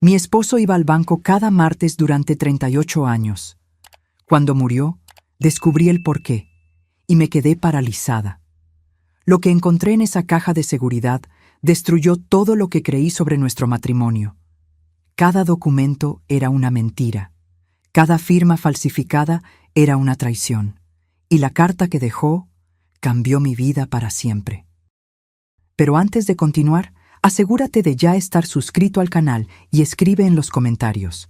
Mi esposo iba al banco cada martes durante 38 años. Cuando murió, descubrí el porqué y me quedé paralizada. Lo que encontré en esa caja de seguridad destruyó todo lo que creí sobre nuestro matrimonio. Cada documento era una mentira. Cada firma falsificada era una traición. Y la carta que dejó cambió mi vida para siempre. Pero antes de continuar, asegúrate de ya estar suscrito al canal y escribe en los comentarios.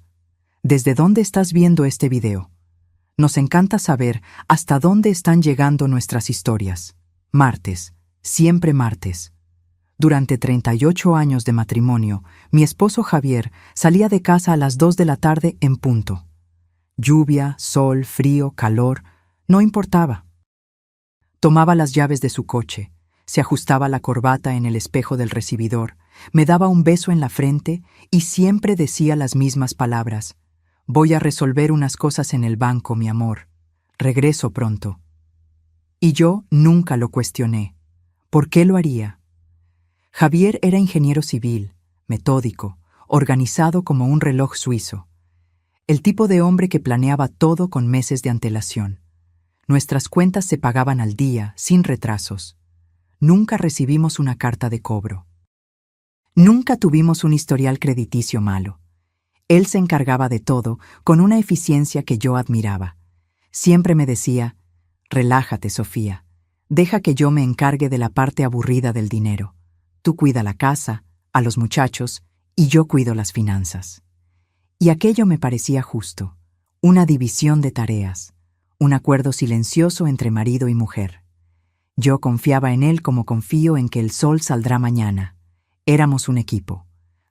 ¿Desde dónde estás viendo este video? Nos encanta saber hasta dónde están llegando nuestras historias. Martes, siempre martes. Durante 38 años de matrimonio, mi esposo Javier salía de casa a las 2 de la tarde en punto. Lluvia, sol, frío, calor, no importaba. Tomaba las llaves de su coche, se ajustaba la corbata en el espejo del recibidor, me daba un beso en la frente y siempre decía las mismas palabras. Voy a resolver unas cosas en el banco, mi amor. Regreso pronto. Y yo nunca lo cuestioné. ¿Por qué lo haría? Javier era ingeniero civil, metódico, organizado como un reloj suizo. El tipo de hombre que planeaba todo con meses de antelación. Nuestras cuentas se pagaban al día, sin retrasos. Nunca recibimos una carta de cobro. Nunca tuvimos un historial crediticio malo. Él se encargaba de todo con una eficiencia que yo admiraba. Siempre me decía, relájate, Sofía, deja que yo me encargue de la parte aburrida del dinero. Tú cuida la casa, a los muchachos, y yo cuido las finanzas. Y aquello me parecía justo, una división de tareas, un acuerdo silencioso entre marido y mujer. Yo confiaba en él como confío en que el sol saldrá mañana. Éramos un equipo.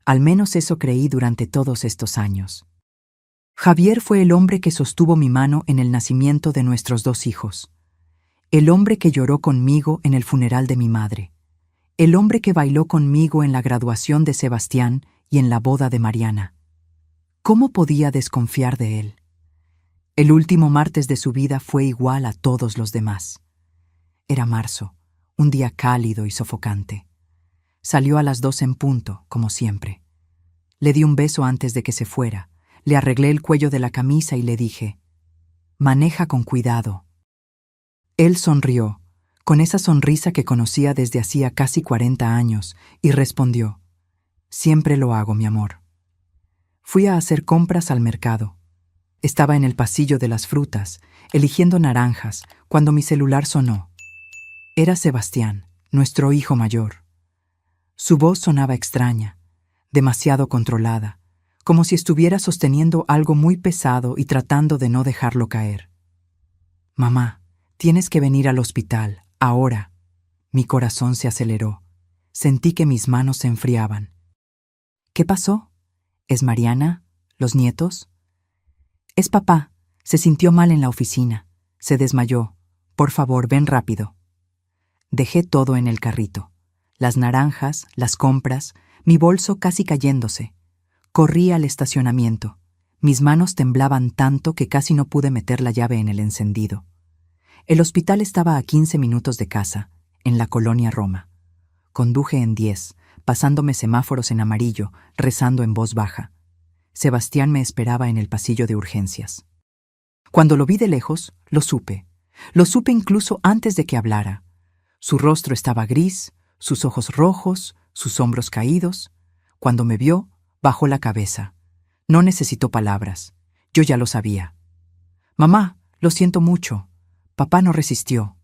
Al menos eso creí durante todos estos años. Javier fue el hombre que sostuvo mi mano en el nacimiento de nuestros 2 hijos. El hombre que lloró conmigo en el funeral de mi madre. El hombre que bailó conmigo en la graduación de Sebastián y en la boda de Mariana. ¿Cómo podía desconfiar de él? El último martes de su vida fue igual a todos los demás. Era marzo, un día cálido y sofocante. Salió a las 2 en punto, como siempre. Le di un beso antes de que se fuera, le arreglé el cuello de la camisa y le dije, «Maneja con cuidado». Él sonrió, con esa sonrisa que conocía desde hacía casi 40 años, y respondió, «Siempre lo hago, mi amor». Fui a hacer compras al mercado. Estaba en el pasillo de las frutas, eligiendo naranjas, cuando mi celular sonó. Era Sebastián, nuestro hijo mayor. Su voz sonaba extraña, demasiado controlada, como si estuviera sosteniendo algo muy pesado y tratando de no dejarlo caer. «Mamá, tienes que venir al hospital, ahora». Mi corazón se aceleró. Sentí que mis manos se enfriaban. «¿Qué pasó? ¿Es Mariana? ¿Los nietos?» «Es papá. Se sintió mal en la oficina. Se desmayó. Por favor, ven rápido». Dejé todo en el carrito. Las naranjas, las compras, mi bolso casi cayéndose. Corrí al estacionamiento. Mis manos temblaban tanto que casi no pude meter la llave en el encendido. El hospital estaba a 15 minutos de casa, en la colonia Roma. Conduje en 10, pasándome semáforos en amarillo, rezando en voz baja. Sebastián me esperaba en el pasillo de urgencias. Cuando lo vi de lejos, lo supe. Lo supe incluso antes de que hablara. Su rostro estaba gris, sus ojos rojos, sus hombros caídos. Cuando me vio, bajó la cabeza. No necesitó palabras. Yo ya lo sabía. «Mamá, lo siento mucho. Papá no resistió».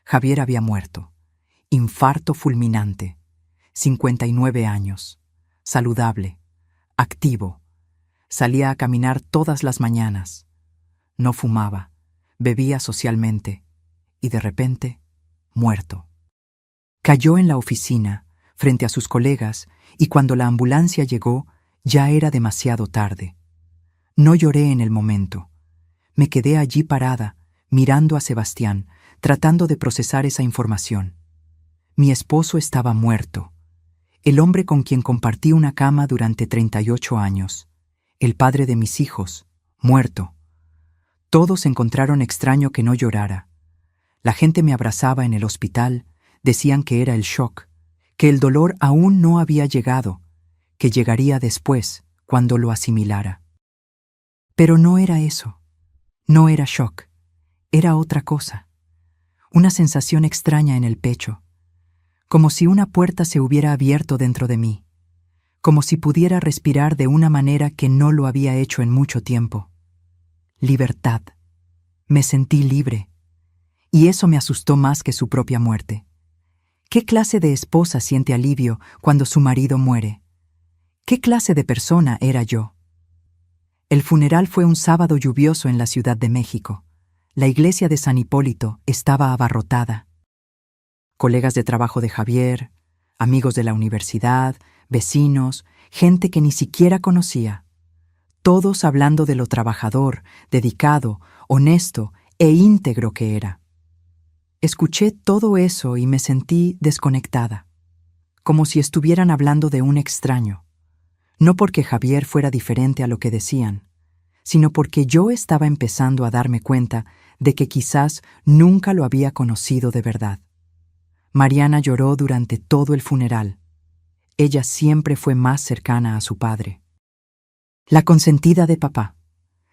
Javier había muerto. Infarto fulminante. 59 años. Saludable. Activo. Salía a caminar todas las mañanas. No fumaba. Bebía socialmente. Y de repente, muerto. Cayó en la oficina, frente a sus colegas, y cuando la ambulancia llegó, ya era demasiado tarde. No lloré en el momento. Me quedé allí parada, mirando a Sebastián, tratando de procesar esa información. Mi esposo estaba muerto. El hombre con quien compartí una cama durante 38 años. El padre de mis hijos, muerto. Todos encontraron extraño que no llorara. La gente me abrazaba en el hospital, decían que era el shock, que el dolor aún no había llegado, que llegaría después, cuando lo asimilara. Pero no era eso. No era shock. Era otra cosa. Una sensación extraña en el pecho. Como si una puerta se hubiera abierto dentro de mí. Como si pudiera respirar de una manera que no lo había hecho en mucho tiempo. Libertad. Me sentí libre. Y eso me asustó más que su propia muerte. ¿Qué clase de esposa siente alivio cuando su marido muere? ¿Qué clase de persona era yo? El funeral fue un sábado lluvioso en la Ciudad de México. La iglesia de San Hipólito estaba abarrotada. Colegas de trabajo de Javier, amigos de la universidad, vecinos, gente que ni siquiera conocía. Todos hablando de lo trabajador, dedicado, honesto e íntegro que era. Escuché todo eso y me sentí desconectada, como si estuvieran hablando de un extraño. No porque Javier fuera diferente a lo que decían, sino porque yo estaba empezando a darme cuenta de que quizás nunca lo había conocido de verdad. Mariana lloró durante todo el funeral. Ella siempre fue más cercana a su padre. La consentida de papá.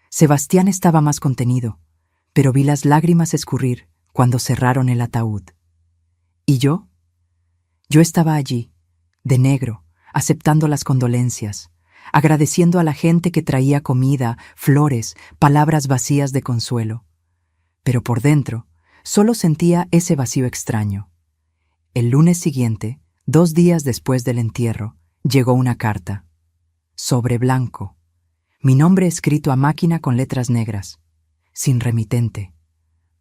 Sebastián estaba más contenido, pero vi las lágrimas escurrir cuando cerraron el ataúd. ¿Y yo? Yo estaba allí, de negro, aceptando las condolencias, agradeciendo a la gente que traía comida, flores, palabras vacías de consuelo. Pero por dentro, solo sentía ese vacío extraño. El lunes siguiente, 2 días después del entierro, llegó una carta. Sobre blanco. Mi nombre escrito a máquina con letras negras. Sin remitente.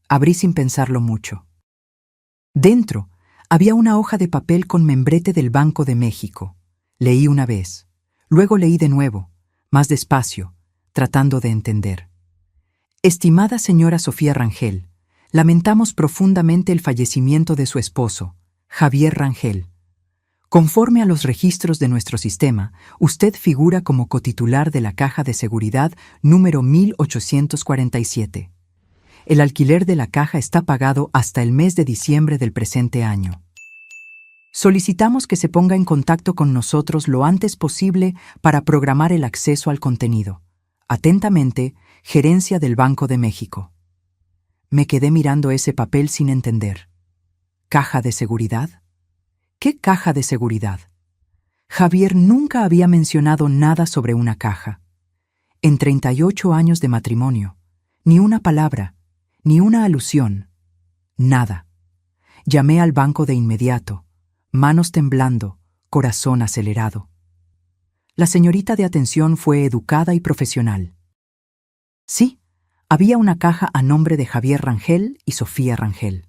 Abrí sin pensarlo mucho. Dentro había una hoja de papel con membrete del Banco de México. Leí una vez. Luego leí de nuevo, más despacio, tratando de entender. Estimada señora Sofía Rangel, lamentamos profundamente el fallecimiento de su esposo, Javier Rangel. Conforme a los registros de nuestro sistema, usted figura como cotitular de la Caja de Seguridad número 1847. El alquiler de la caja está pagado hasta el mes de diciembre del presente año. Solicitamos que se ponga en contacto con nosotros lo antes posible para programar el acceso al contenido. Atentamente, Gerencia del Banco de México. Me quedé mirando ese papel sin entender. ¿Caja de seguridad? ¿Qué caja de seguridad? Javier nunca había mencionado nada sobre una caja. En 38 años de matrimonio, ni una palabra, ni una alusión, nada. Llamé al banco de inmediato, manos temblando, corazón acelerado. La señorita de atención fue educada y profesional. Sí, había una caja a nombre de Javier Rangel y Sofía Rangel.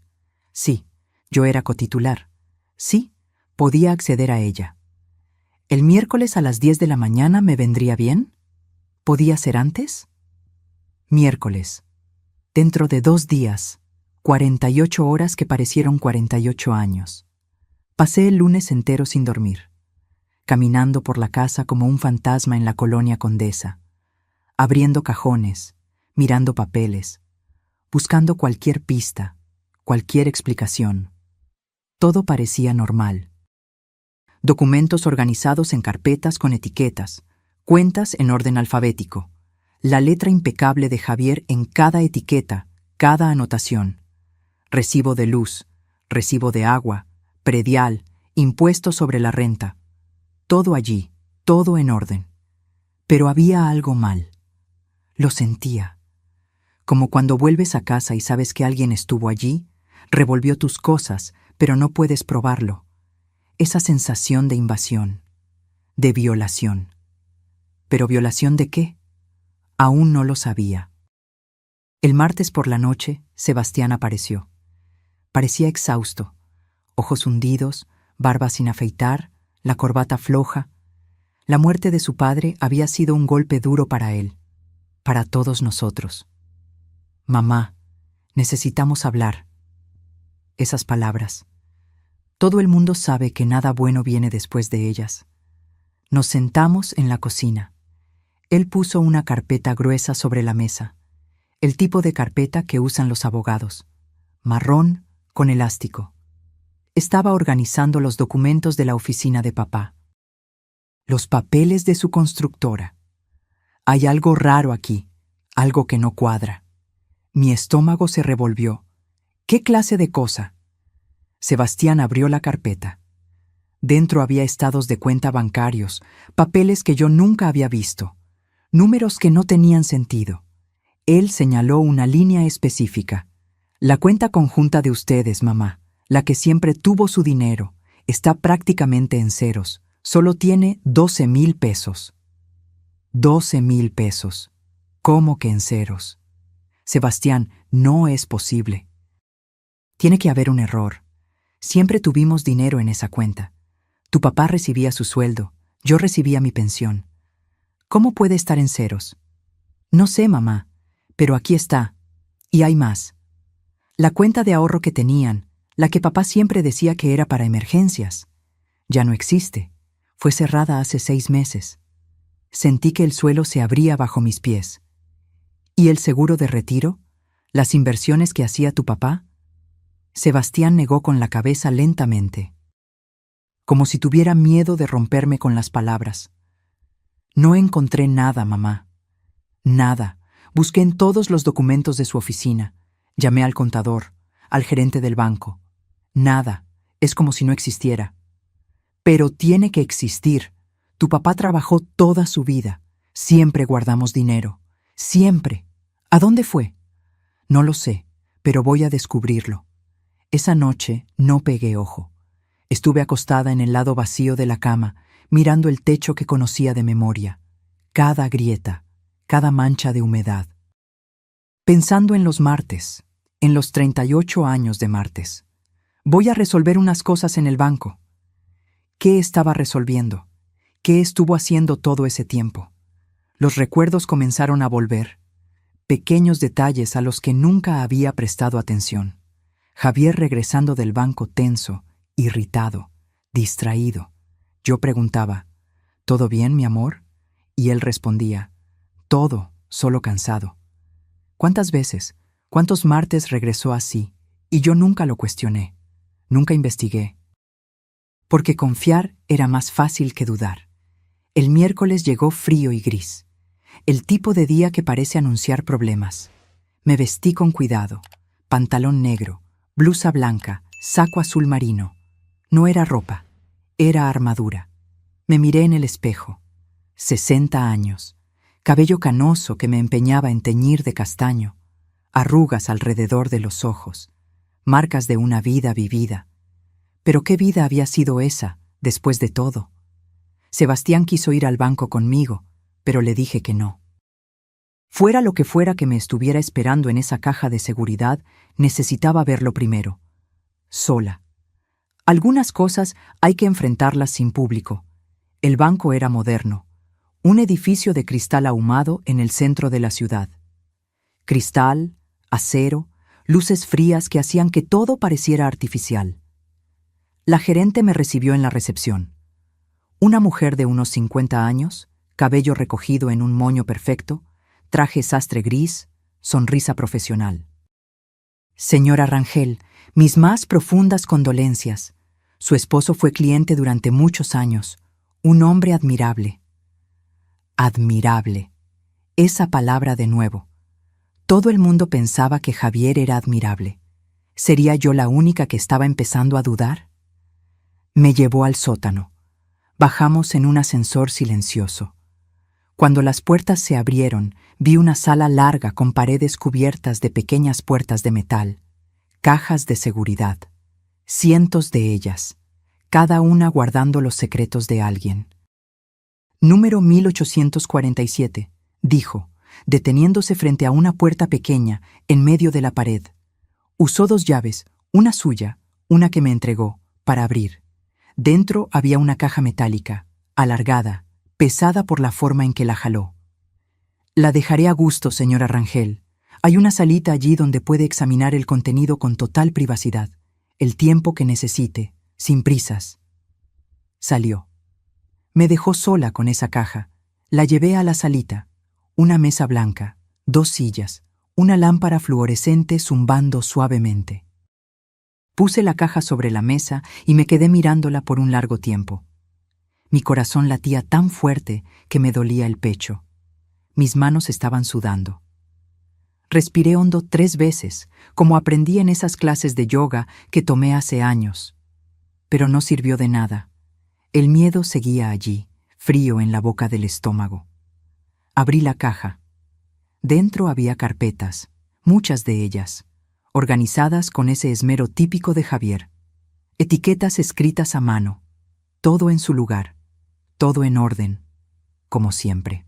Sí, yo era cotitular. Sí, podía acceder a ella. ¿El miércoles a las 10 de la mañana me vendría bien? ¿Podía ser antes? Miércoles. Dentro de 2 días, 48 horas que parecieron 48 años. Pasé el lunes entero sin dormir, caminando por la casa como un fantasma en la colonia Condesa, abriendo cajones, mirando papeles, buscando cualquier pista, cualquier explicación. Todo parecía normal. Documentos organizados en carpetas con etiquetas, cuentas en orden alfabético, la letra impecable de Javier en cada etiqueta, cada anotación. Recibo de luz, recibo de agua, predial, impuesto sobre la renta. Todo allí, todo en orden. Pero había algo mal. Lo sentía. Como cuando vuelves a casa y sabes que alguien estuvo allí, revolvió tus cosas, pero no puedes probarlo. Esa sensación de invasión, de violación. ¿Pero violación de qué? Aún no lo sabía. El martes por la noche, Sebastián apareció. Parecía exhausto, ojos hundidos, barba sin afeitar, la corbata floja. La muerte de su padre había sido un golpe duro para él, para todos nosotros. Mamá, necesitamos hablar. Esas palabras. Todo el mundo sabe que nada bueno viene después de ellas. Nos sentamos en la cocina. Él puso una carpeta gruesa sobre la mesa, el tipo de carpeta que usan los abogados, marrón con elástico. Estaba organizando los documentos de la oficina de papá. Los papeles de su constructora. Hay algo raro aquí, algo que no cuadra. Mi estómago se revolvió. ¿Qué clase de cosa? Sebastián abrió la carpeta. Dentro había estados de cuenta bancarios, papeles que yo nunca había visto, números que no tenían sentido. Él señaló una línea específica. La cuenta conjunta de ustedes, mamá, la que siempre tuvo su dinero, está prácticamente en ceros. Solo tiene 12,000 pesos. 12,000 pesos. ¿Cómo que en ceros? Sebastián, no es posible. Tiene que haber un error. Siempre tuvimos dinero en esa cuenta. Tu papá recibía su sueldo, yo recibía mi pensión. ¿Cómo puede estar en ceros? No sé, mamá, pero aquí está. Y hay más. La cuenta de ahorro que tenían, la que papá siempre decía que era para emergencias, ya no existe. Fue cerrada hace 6 meses. Sentí que el suelo se abría bajo mis pies. ¿Y el seguro de retiro? ¿Las inversiones que hacía tu papá? Sebastián negó con la cabeza lentamente, como si tuviera miedo de romperme con las palabras. No encontré nada, mamá. Nada. Busqué en todos los documentos de su oficina. Llamé al contador, al gerente del banco. Nada. Es como si no existiera. Pero tiene que existir. Tu papá trabajó toda su vida. Siempre guardamos dinero. Siempre. ¿A dónde fue? No lo sé, pero voy a descubrirlo. Esa noche no pegué ojo. Estuve acostada en el lado vacío de la cama, mirando el techo que conocía de memoria. Cada grieta, cada mancha de humedad. Pensando en los martes, en los 38 años de martes. Voy a resolver unas cosas en el banco. ¿Qué estaba resolviendo? ¿Qué estuvo haciendo todo ese tiempo? Los recuerdos comenzaron a volver. Pequeños detalles a los que nunca había prestado atención. Javier regresando del banco tenso, irritado, distraído. Yo preguntaba, ¿todo bien, mi amor? Y él respondía, todo, solo cansado. ¿Cuántas veces, cuántos martes regresó así? Y yo nunca lo cuestioné, nunca investigué. Porque confiar era más fácil que dudar. El miércoles llegó frío y gris. El tipo de día que parece anunciar problemas. Me vestí con cuidado. Pantalón negro, blusa blanca, saco azul marino. No era ropa, era armadura. Me miré en el espejo. 60 años. Cabello canoso que me empeñaba en teñir de castaño. Arrugas alrededor de los ojos. Marcas de una vida vivida. Pero ¿qué vida había sido esa, después de todo? Sebastián quiso ir al banco conmigo, pero le dije que no. Fuera lo que fuera que me estuviera esperando en esa caja de seguridad, necesitaba verlo primero. Sola. Algunas cosas hay que enfrentarlas sin público. El banco era moderno. Un edificio de cristal ahumado en el centro de la ciudad. Cristal, acero, luces frías que hacían que todo pareciera artificial. La gerente me recibió en la recepción. Una mujer de unos 50 años, cabello recogido en un moño perfecto, traje sastre gris, sonrisa profesional. Señora Rangel, mis más profundas condolencias. Su esposo fue cliente durante muchos años, un hombre admirable. Admirable. Esa palabra de nuevo. Todo el mundo pensaba que Javier era admirable. ¿Sería yo la única que estaba empezando a dudar? Me llevó al sótano. Bajamos en un ascensor silencioso. Cuando las puertas se abrieron, vi una sala larga con paredes cubiertas de pequeñas puertas de metal, cajas de seguridad, cientos de ellas, cada una guardando los secretos de alguien. Número 1847, dijo, deteniéndose frente a una puerta pequeña en medio de la pared. Usó 2 llaves, una suya, una que me entregó, para abrir. Dentro había una caja metálica, alargada, pesada por la forma en que la jaló. La dejaré a gusto, señora Rangel. Hay una salita allí donde puede examinar el contenido con total privacidad, el tiempo que necesite, sin prisas. Salió. Me dejó sola con esa caja. La llevé a la salita. Una mesa blanca, 2 sillas, una lámpara fluorescente zumbando suavemente. Puse la caja sobre la mesa y me quedé mirándola por un largo tiempo. Mi corazón latía tan fuerte que me dolía el pecho. Mis manos estaban sudando. Respiré hondo 3 veces, como aprendí en esas clases de yoga que tomé hace años. Pero no sirvió de nada. El miedo seguía allí, frío en la boca del estómago. Abrí la caja. Dentro había carpetas, muchas de ellas, organizadas con ese esmero típico de Javier. Etiquetas escritas a mano, todo en su lugar, todo en orden, como siempre.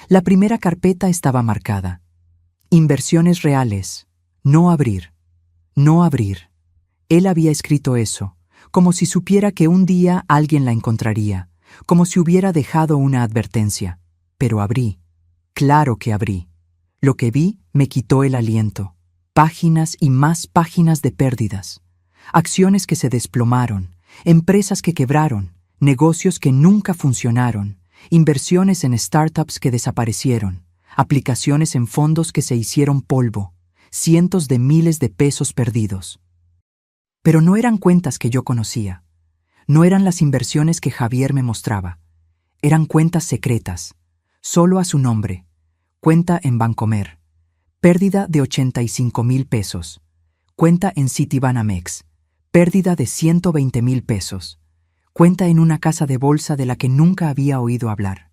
La primera carpeta estaba marcada. Inversiones reales. No abrir. No abrir. Él había escrito eso, como si supiera que un día alguien la encontraría, como si hubiera dejado una advertencia. Pero abrí. Claro que abrí. Lo que vi me quitó el aliento. Páginas y más páginas de pérdidas. Acciones que se desplomaron, empresas que quebraron, negocios que nunca funcionaron, inversiones en startups que desaparecieron, aplicaciones en fondos que se hicieron polvo, cientos de miles de pesos perdidos. Pero no eran cuentas que yo conocía. No eran las inversiones que Javier me mostraba. Eran cuentas secretas, solo a su nombre. Cuenta en Bancomer. Pérdida de 85,000 pesos. Cuenta en Citibanamex. Pérdida de 120,000 pesos. Cuenta en una casa de bolsa de la que nunca había oído hablar.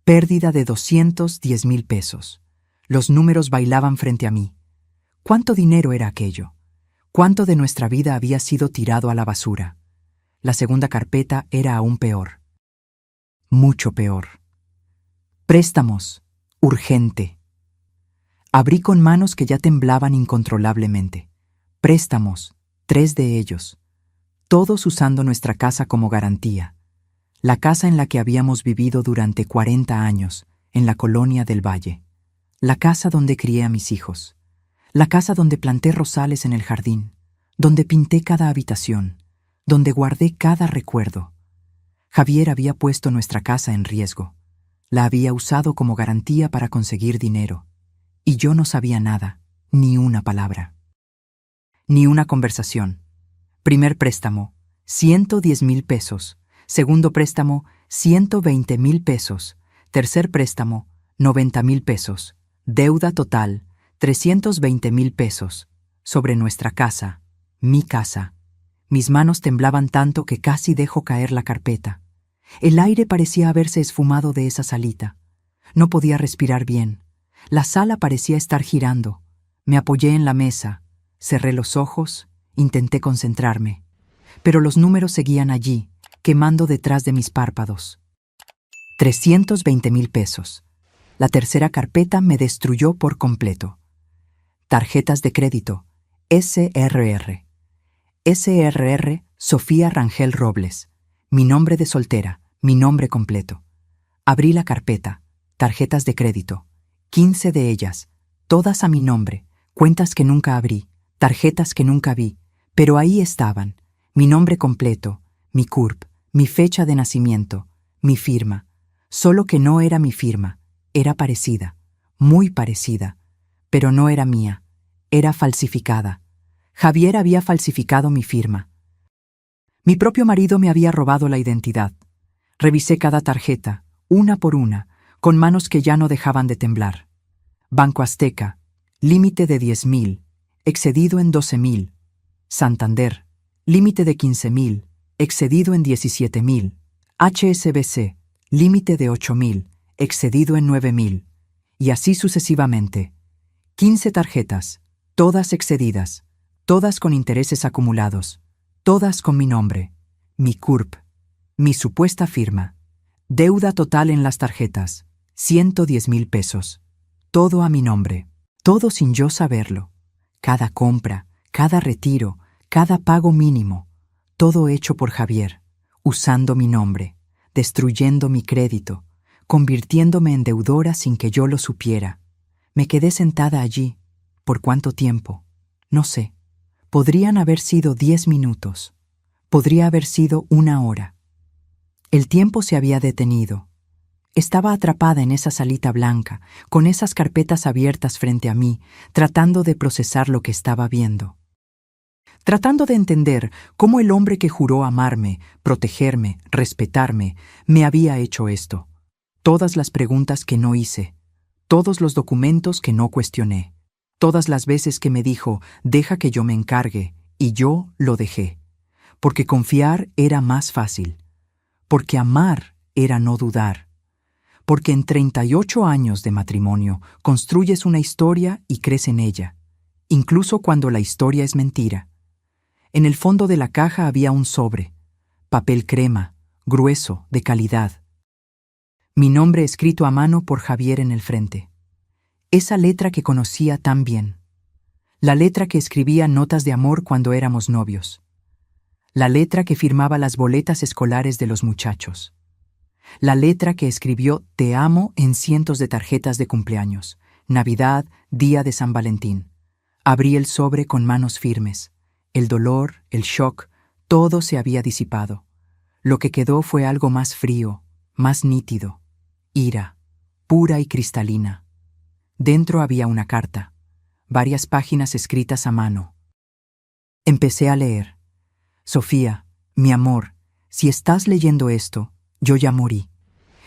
Pérdida de 210,000 pesos. Los números bailaban frente a mí. ¿Cuánto dinero era aquello? ¿Cuánto de nuestra vida había sido tirado a la basura? La segunda carpeta era aún peor. Mucho peor. Préstamos. Urgente. Abrí con manos que ya temblaban incontrolablemente. Préstamos, 3 de ellos. Todos usando nuestra casa como garantía. La casa en la que habíamos vivido durante 40 años, en la colonia del Valle. La casa donde crié a mis hijos. La casa donde planté rosales en el jardín, donde pinté cada habitación, donde guardé cada recuerdo. Javier había puesto nuestra casa en riesgo. La había usado como garantía para conseguir dinero. Y yo no sabía nada, ni una palabra. Ni una conversación. Primer préstamo, 110,000 pesos. Segundo préstamo, 120,000 pesos. Tercer préstamo, 90,000 pesos. Deuda total, 320,000 pesos. Sobre nuestra casa, mi casa. Mis manos temblaban tanto que casi dejo caer la carpeta. El aire parecía haberse esfumado de esa salita. No podía respirar bien. La sala parecía estar girando. Me apoyé en la mesa, cerré los ojos, intenté concentrarme. Pero los números seguían allí, quemando detrás de mis párpados. 320,000 pesos. La tercera carpeta me destruyó por completo. Tarjetas de crédito. SRR. SRR Sofía Rangel Robles. Mi nombre de soltera, mi nombre completo. Abrí la carpeta. Tarjetas de crédito. 15 de ellas, todas a mi nombre, cuentas que nunca abrí, tarjetas que nunca vi, pero ahí estaban, mi nombre completo, mi CURP, mi fecha de nacimiento, mi firma. Solo que no era mi firma, era parecida, muy parecida, pero no era mía, era falsificada. Javier había falsificado mi firma. Mi propio marido me había robado la identidad. Revisé cada tarjeta, una por una, con manos que ya no dejaban de temblar. Banco Azteca, límite de 10,000, excedido en 12,000. Santander, límite de 15,000, excedido en 17,000. HSBC, límite de 8,000, excedido en 9,000. Y así sucesivamente. 15 tarjetas, todas excedidas, todas con intereses acumulados, todas con mi nombre, mi CURP, mi supuesta firma. Deuda total en las tarjetas, 110,000 pesos. Todo a mi nombre, todo sin yo saberlo. Cada compra, cada retiro, cada pago mínimo, todo hecho por Javier, usando mi nombre, destruyendo mi crédito, convirtiéndome en deudora sin que yo lo supiera. Me quedé sentada allí. ¿Por cuánto tiempo? No sé. Podrían haber sido 10 minutos. Podría haber sido 1 hora. El tiempo se había detenido. Estaba atrapada en esa salita blanca, con esas carpetas abiertas frente a mí, tratando de procesar lo que estaba viendo. tratando de entender cómo el hombre que juró amarme, protegerme, respetarme, me había hecho esto. Todas las preguntas que no hice, todos los documentos que no cuestioné, todas las veces que me dijo, deja que yo me encargue, y yo lo dejé. Porque confiar era más fácil, porque amar era no dudar, porque en 38 años de matrimonio construyes una historia y crees en ella, incluso cuando la historia es mentira. En el fondo de la caja había un sobre, papel crema, grueso, de calidad. Mi nombre escrito a mano por Javier en el frente. Esa letra que conocía tan bien. La letra que escribía notas de amor cuando éramos novios. La letra que firmaba las boletas escolares de los muchachos. La letra que escribió Te amo en cientos de tarjetas de cumpleaños, Navidad, día de San Valentín. Abrí el sobre con manos firmes. El dolor, el shock, todo se había disipado. Lo que quedó fue algo más frío, más nítido. Ira, pura y cristalina. Dentro había una carta, varias páginas escritas a mano. Empecé a leer. Sofía, mi amor, si estás leyendo esto, yo ya morí.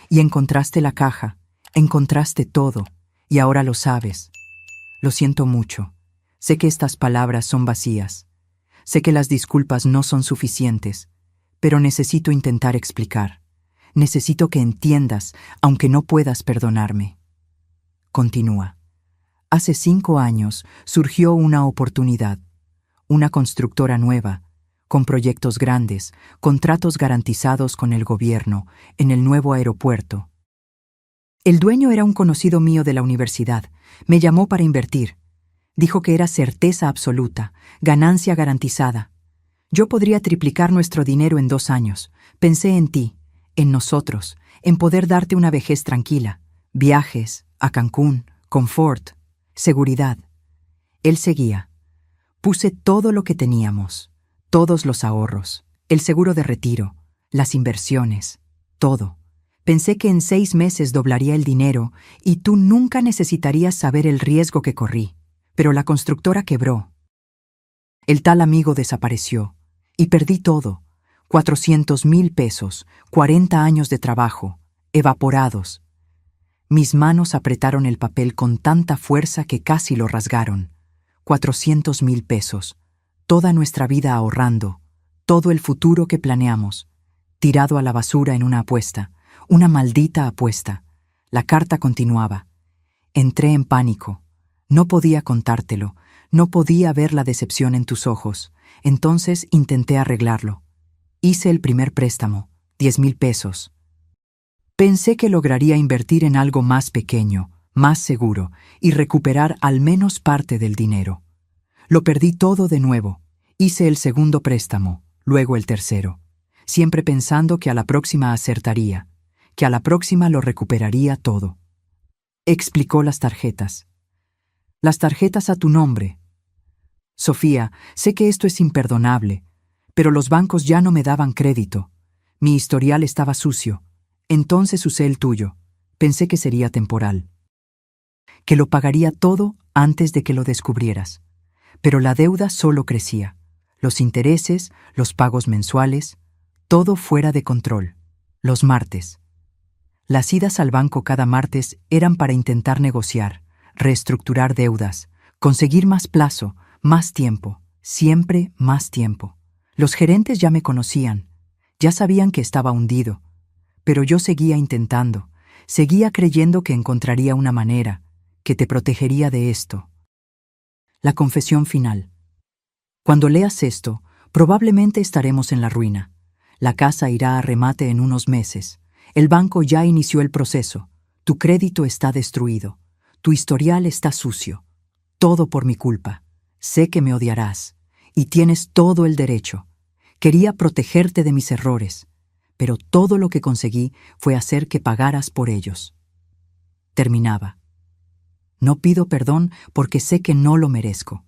Y encontraste la caja, encontraste todo, y ahora lo sabes. Lo siento mucho. Sé que estas palabras son vacías. Sé que las disculpas no son suficientes, pero necesito intentar explicar. Necesito que entiendas, aunque no puedas perdonarme. Continúa. Hace 5 años surgió una oportunidad, una constructora nueva, con proyectos grandes, contratos garantizados con el gobierno, en el nuevo aeropuerto. El dueño era un conocido mío de la universidad. Me llamó para invertir. Dijo que era certeza absoluta, ganancia garantizada. Yo podría triplicar nuestro dinero en 2 años. Pensé en ti, en nosotros, en poder darte una vejez tranquila. Viajes, a Cancún, confort, seguridad. Él seguía. Puse todo lo que teníamos, todos los ahorros, el seguro de retiro, las inversiones, todo. Pensé que en 6 meses doblaría el dinero y tú nunca necesitarías saber el riesgo que corrí. Pero la constructora quebró. El tal amigo desapareció y perdí todo. 400,000 pesos, 40 años de trabajo, evaporados. Mis manos apretaron el papel con tanta fuerza que casi lo rasgaron. 400,000 pesos, toda nuestra vida ahorrando, todo el futuro que planeamos, tirado a la basura en una apuesta, una maldita apuesta. La carta continuaba. Entré en pánico. No podía contártelo, no podía ver la decepción en tus ojos. Entonces intenté arreglarlo. Hice el primer préstamo, 10,000 pesos. Pensé que lograría invertir en algo más pequeño, más seguro, y recuperar al menos parte del dinero. Lo perdí todo de nuevo. Hice el segundo préstamo, luego el tercero, siempre pensando que a la próxima acertaría, que a la próxima lo recuperaría todo. Explicó las tarjetas. Las tarjetas a tu nombre. Sofía, sé que esto es imperdonable, pero los bancos ya no me daban crédito. Mi historial estaba sucio. Entonces usé el tuyo. Pensé que sería temporal. Que lo pagaría todo antes de que lo descubrieras. Pero la deuda solo crecía. Los intereses, los pagos mensuales, todo fuera de control. Los martes. Las idas al banco cada martes eran para intentar negociar, reestructurar deudas, conseguir más plazo, más tiempo, siempre más tiempo. Los gerentes ya me conocían, ya sabían que estaba hundido, pero yo seguía intentando, seguía creyendo que encontraría una manera, que te protegería de esto. La confesión final. Cuando leas esto, probablemente estaremos en la ruina. La casa irá a remate en unos meses. El banco ya inició el proceso. Tu crédito está destruido. Tu historial está sucio. Todo por mi culpa. Sé que me odiarás. Y tienes todo el derecho. Quería protegerte de mis errores, pero todo lo que conseguí fue hacer que pagaras por ellos. Terminaba. No pido perdón porque sé que no lo merezco.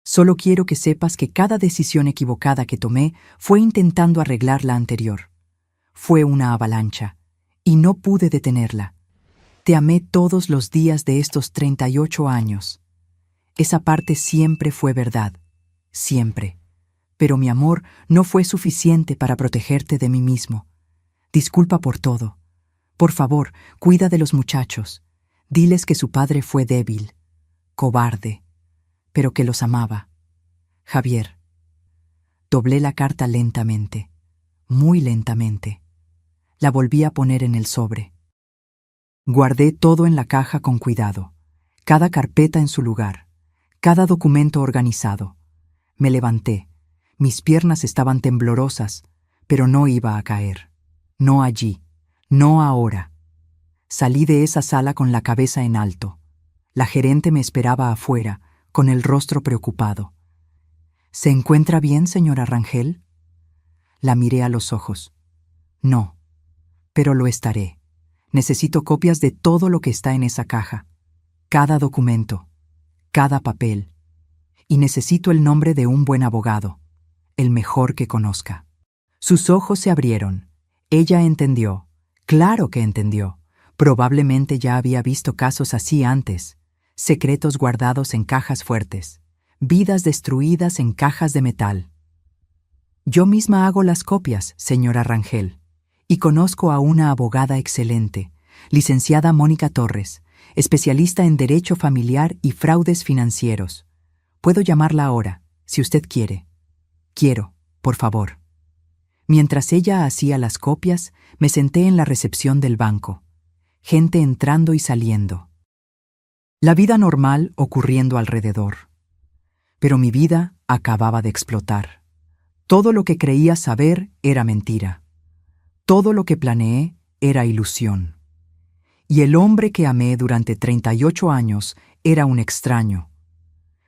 Solo quiero que sepas que cada decisión equivocada que tomé fue intentando arreglar la anterior. Fue una avalancha, y no pude detenerla. Te amé todos los días de estos 38 años. Esa parte siempre fue verdad. siempre. Pero mi amor no fue suficiente para protegerte de mí mismo. Disculpa por todo. Por favor, cuida de los muchachos. Diles que su padre fue débil, cobarde, pero que los amaba. Javier. Doblé la carta lentamente, muy lentamente. La volví a poner en el sobre. Guardé todo en la caja con cuidado, cada carpeta en su lugar, cada documento organizado. Me levanté. Mis piernas estaban temblorosas, pero no iba a caer. No allí, no ahora. Salí de esa sala con la cabeza en alto. La gerente me esperaba afuera, con el rostro preocupado. ¿Se encuentra bien, señora Rangel? La miré a los ojos. No, pero lo estaré. Necesito copias de todo lo que está en esa caja. Cada documento, cada papel. Y necesito el nombre de un buen abogado, el mejor que conozca. Sus ojos se abrieron. Ella entendió. Claro que entendió. Probablemente ya había visto casos así antes. Secretos guardados en cajas fuertes. Vidas destruidas en cajas de metal. Yo misma hago las copias, señora Rangel. Y conozco a una abogada excelente, licenciada Mónica Torres, especialista en derecho familiar y fraudes financieros. Puedo llamarla ahora, si usted quiere. Quiero, por favor. Mientras ella hacía las copias, me senté en la recepción del banco. Gente entrando y saliendo. La vida normal ocurriendo alrededor. Pero mi vida acababa de explotar. Todo lo que creía saber era mentira. Todo lo que planeé era ilusión. Y el hombre que amé durante 38 años era un extraño.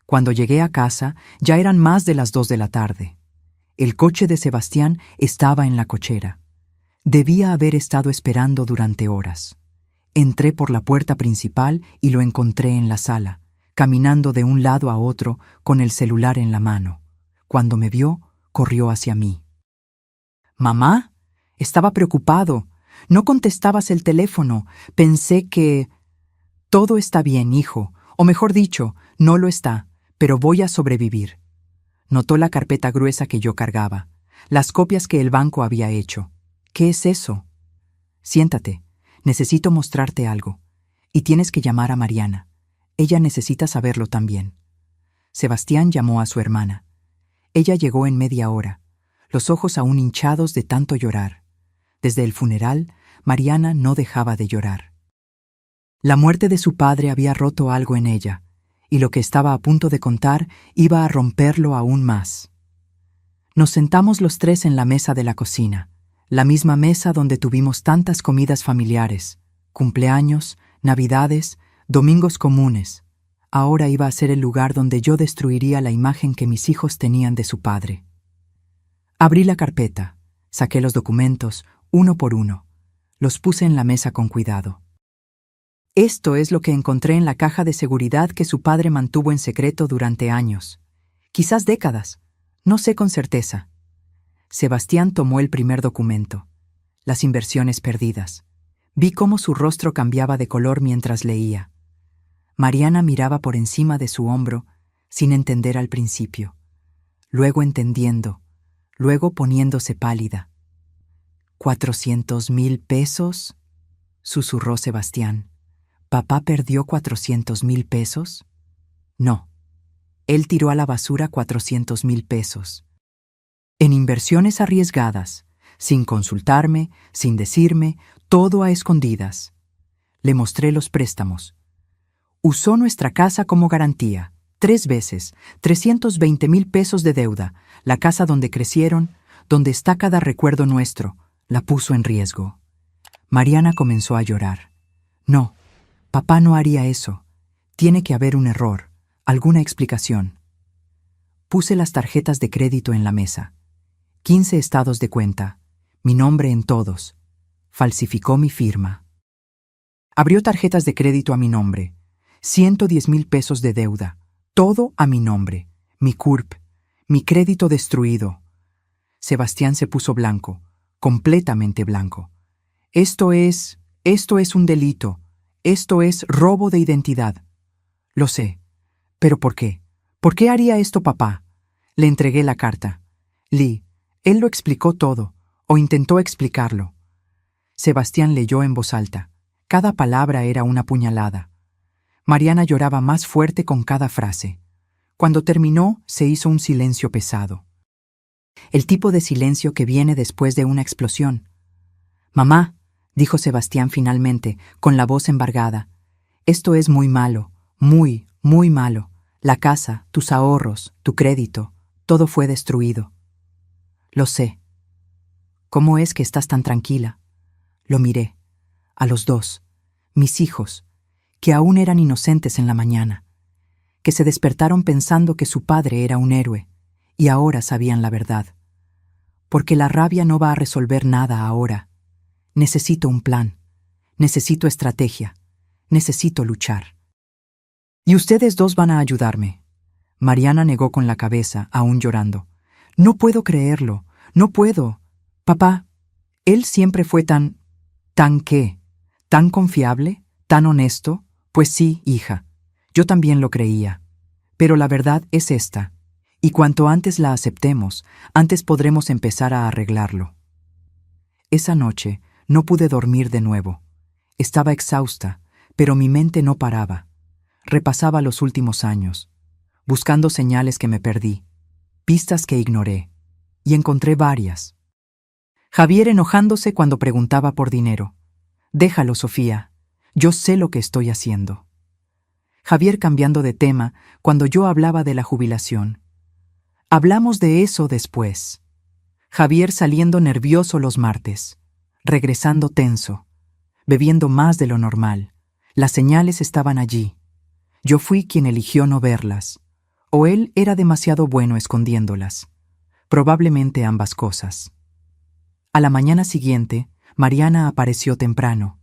Cuando llegué a casa, ya eran más de las 2 de la tarde. El coche de Sebastián estaba en la cochera. Debía haber estado esperando durante horas. Entré por la puerta principal y lo encontré en la sala, caminando de un lado a otro con el celular en la mano. Cuando me vio, corrió hacia mí. «¿Mamá?» Estaba preocupado. No contestabas el teléfono. Pensé que... Todo está bien, hijo. O mejor dicho, no lo está, pero voy a sobrevivir. Notó la carpeta gruesa que yo cargaba, las copias que el banco había hecho. ¿Qué es eso? Siéntate. Necesito mostrarte algo. Y tienes que llamar a Mariana. Ella necesita saberlo también. Sebastián llamó a su hermana. Ella llegó en media hora, los ojos aún hinchados de tanto llorar. Desde el funeral, Mariana no dejaba de llorar. La muerte de su padre había roto algo en ella, y lo que estaba a punto de contar iba a romperlo aún más. Nos sentamos los tres en la mesa de la cocina, la misma mesa donde tuvimos tantas comidas familiares, cumpleaños, navidades, domingos comunes. Ahora iba a ser el lugar donde yo destruiría la imagen que mis hijos tenían de su padre. Abrí la carpeta, saqué los documentos, uno por uno. Los puse en la mesa con cuidado. Esto es lo que encontré en la caja de seguridad que su padre mantuvo en secreto durante años. Quizás décadas. No sé con certeza. Sebastián tomó el primer documento. Las inversiones perdidas. Vi cómo su rostro cambiaba de color mientras leía. Mariana miraba por encima de su hombro, sin entender al principio. Luego entendiendo. Luego poniéndose pálida. ¿400,000 pesos? Susurró Sebastián. ¿Papá perdió 400,000 pesos? No. Él tiró a la basura 400,000 pesos. En inversiones arriesgadas, sin consultarme, sin decirme, todo a escondidas. Le mostré los préstamos. Usó nuestra casa como garantía. 3 veces, 320,000 pesos de deuda. La casa donde crecieron, donde está cada recuerdo nuestro, la puso en riesgo. Mariana comenzó a llorar. No, papá no haría eso. Tiene que haber un error, alguna explicación. Puse las tarjetas de crédito en la mesa. 15 estados de cuenta, mi nombre en todos. Falsificó mi firma. Abrió tarjetas de crédito a mi nombre. 110,000 pesos de deuda. Todo a mi nombre. Mi CURP. Mi crédito destruido. Sebastián se puso blanco, completamente blanco. Esto es un delito. Esto es robo de identidad. Lo sé. ¿Pero por qué? ¿Por qué haría esto papá? Le entregué la carta. Lee, él lo explicó todo, o intentó explicarlo. Sebastián leyó en voz alta. Cada palabra era una puñalada. Mariana lloraba más fuerte con cada frase. Cuando terminó, se hizo un silencio pesado. El tipo de silencio que viene después de una explosión. «Mamá», dijo Sebastián finalmente, con la voz embargada, «esto es muy malo, muy, muy malo. La casa, tus ahorros, tu crédito, todo fue destruido». «Lo sé». «¿Cómo es que estás tan tranquila?» Lo miré. A los dos, mis hijos, que aún eran inocentes en la mañana, que se despertaron pensando que su padre era un héroe, y ahora sabían la verdad. Porque la rabia no va a resolver nada ahora. Necesito un plan, necesito estrategia, necesito luchar. Y ustedes dos van a ayudarme. Mariana negó con la cabeza, aún llorando. No puedo creerlo, no puedo. Papá, él siempre fue ¿Tan qué? ¿Tan confiable? ¿Tan honesto? Pues sí, hija. Yo también lo creía. Pero la verdad es esta. Y cuanto antes la aceptemos, antes podremos empezar a arreglarlo. Esa noche no pude dormir de nuevo. Estaba exhausta, pero mi mente no paraba. Repasaba los últimos años, buscando señales que me perdí, pistas que ignoré, y encontré varias. Javier enojándose cuando preguntaba por dinero. «Déjalo, Sofía. Yo sé lo que estoy haciendo». Javier cambiando de tema cuando yo hablaba de la jubilación. «Hablamos de eso después». Javier saliendo nervioso los martes, regresando tenso, bebiendo más de lo normal. Las señales estaban allí. Yo fui quien eligió no verlas, o él era demasiado bueno escondiéndolas. Probablemente ambas cosas. A la mañana siguiente, Mariana apareció temprano,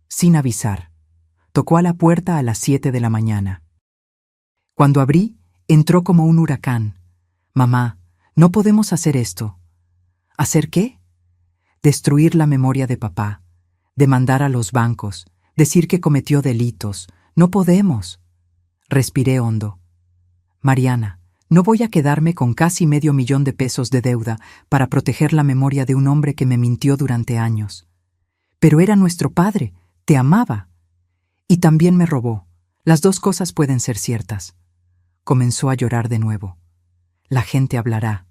sin avisar. Tocó a la puerta a las 7 de la mañana. Cuando abrí, entró como un huracán. «Mamá, no podemos hacer esto». ¿Hacer qué? Destruir la memoria de papá, demandar a los bancos, decir que cometió delitos. No podemos. Respiré hondo. «Mariana, no voy a quedarme con casi $500,000 de deuda para proteger la memoria de un hombre que me mintió durante años. Pero era nuestro padre, te amaba. Y también me robó. Las dos cosas pueden ser ciertas». Comenzó a llorar de nuevo. «La gente hablará.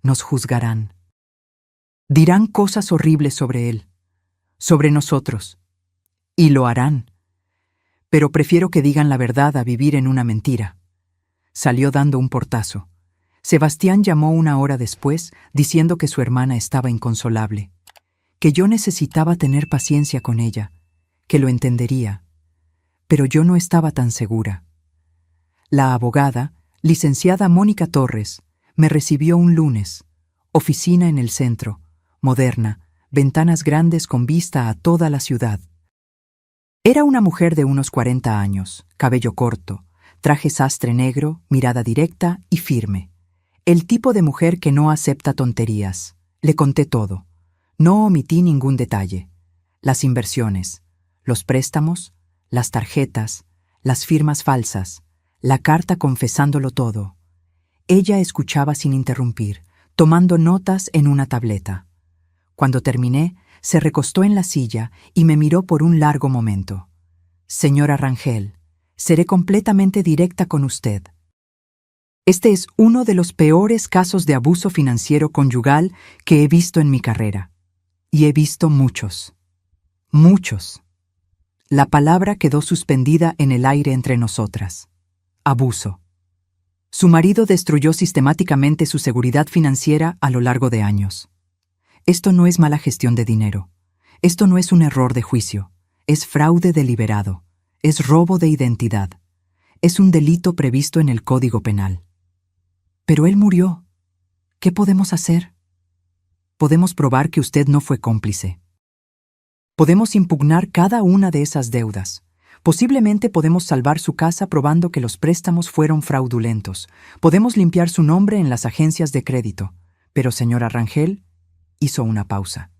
Nos juzgarán. Dirán cosas horribles sobre él, sobre nosotros. Y lo harán. Pero prefiero que digan la verdad a vivir en una mentira». Salió dando un portazo. Sebastián llamó 1 hora después, diciendo que su hermana estaba inconsolable, que yo necesitaba tener paciencia con ella, que lo entendería. Pero yo no estaba tan segura. La abogada, licenciada Mónica Torres, me recibió un lunes. Oficina en el centro, moderna, ventanas grandes con vista a toda la ciudad. Era una mujer de unos 40 años, cabello corto, traje sastre negro, mirada directa y firme. El tipo de mujer que no acepta tonterías. Le conté todo. No omití ningún detalle. Las inversiones, los préstamos, las tarjetas, las firmas falsas, la carta confesándolo todo. Ella escuchaba sin interrumpir, tomando notas en una tableta. Cuando terminé, se recostó en la silla y me miró por un largo momento. «Señora Rangel, seré completamente directa con usted. Este es uno de los peores casos de abuso financiero conyugal que he visto en mi carrera. Y he visto muchos. Muchos». La palabra quedó suspendida en el aire entre nosotras. Abuso. Su marido destruyó sistemáticamente su seguridad financiera a lo largo de años. Esto no es mala gestión de dinero. Esto no es un error de juicio. Es fraude deliberado. Es robo de identidad. Es un delito previsto en el Código Penal. Pero él murió. ¿Qué podemos hacer? Podemos probar que usted no fue cómplice. Podemos impugnar cada una de esas deudas. Posiblemente podemos salvar su casa probando que los préstamos fueron fraudulentos. Podemos limpiar su nombre en las agencias de crédito. Pero señora Rangel hizo una pausa.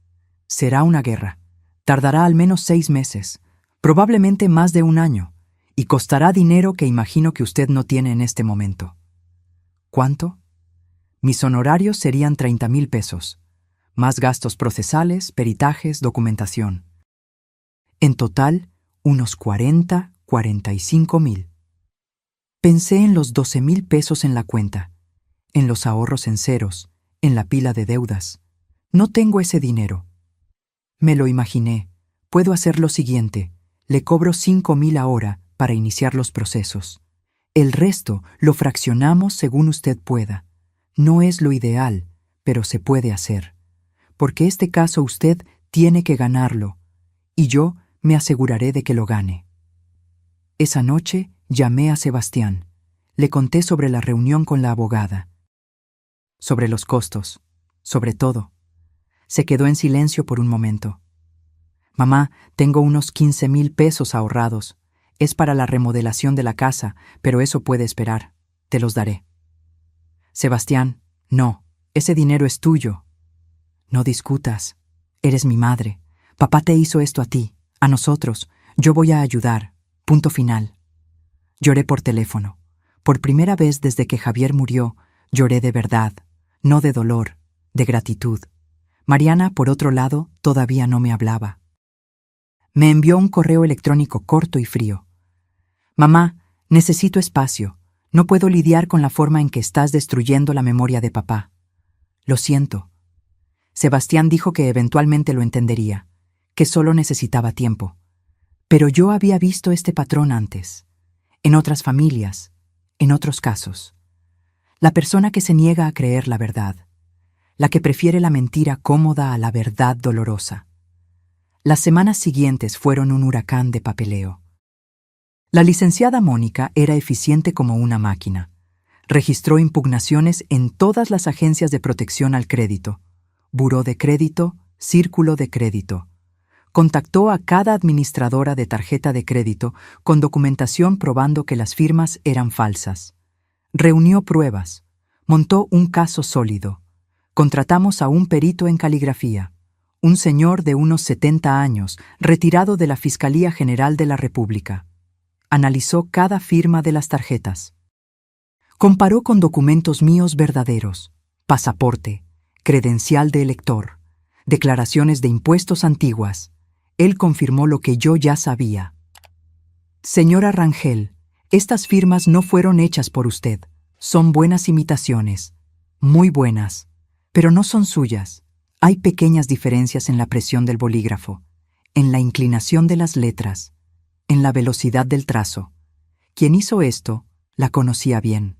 Será una guerra. Tardará al menos 6 meses. Probablemente más de 1 año, y costará dinero que imagino que usted no tiene en este momento. ¿Cuánto? Mis honorarios serían 30,000 pesos, más gastos procesales, peritajes, documentación. En total, unos 45,000. Pensé en los 12,000 pesos en la cuenta, en los ahorros en ceros, en la pila de deudas. No tengo ese dinero. Me lo imaginé. Puedo hacer lo siguiente. Le cobro 5,000 ahora para iniciar los procesos. El resto lo fraccionamos según usted pueda. No es lo ideal, pero se puede hacer. Porque este caso usted tiene que ganarlo, y yo me aseguraré de que lo gane. Esa noche llamé a Sebastián. Le conté sobre la reunión con la abogada, sobre los costos, sobre todo. Se quedó en silencio por un momento. Mamá, tengo unos 15,000 pesos ahorrados. Es para la remodelación de la casa, pero eso puede esperar. Te los daré. Sebastián, no, ese dinero es tuyo. No discutas. Eres mi madre. Papá te hizo esto a ti, a nosotros. Yo voy a ayudar. Punto final. Lloré por teléfono. Por primera vez desde que Javier murió, lloré de verdad, no de dolor, de gratitud. Mariana, por otro lado, todavía no me hablaba. Me envió un correo electrónico corto y frío. Mamá, necesito espacio. No puedo lidiar con la forma en que estás destruyendo la memoria de papá. Lo siento. Sebastián dijo que eventualmente lo entendería, que solo necesitaba tiempo. Pero yo había visto este patrón antes, en otras familias, en otros casos. La persona que se niega a creer la verdad, la que prefiere la mentira cómoda a la verdad dolorosa. Las semanas siguientes fueron un huracán de papeleo. La licenciada Mónica era eficiente como una máquina. Registró impugnaciones en todas las agencias de protección al crédito, buró de crédito, círculo de crédito. Contactó a cada administradora de tarjeta de crédito con documentación probando que las firmas eran falsas. Reunió pruebas. Montó un caso sólido. Contratamos a un perito en caligrafía, un señor de unos 70 años, retirado de la Fiscalía General de la República. Analizó cada firma de las tarjetas. Comparó con documentos míos verdaderos, pasaporte, credencial de elector, declaraciones de impuestos antiguas. Él confirmó lo que yo ya sabía. Señora Rangel, estas firmas no fueron hechas por usted. Son buenas imitaciones, muy buenas, pero no son suyas. Hay pequeñas diferencias en la presión del bolígrafo, en la inclinación de las letras, en la velocidad del trazo. Quien hizo esto, la conocía bien.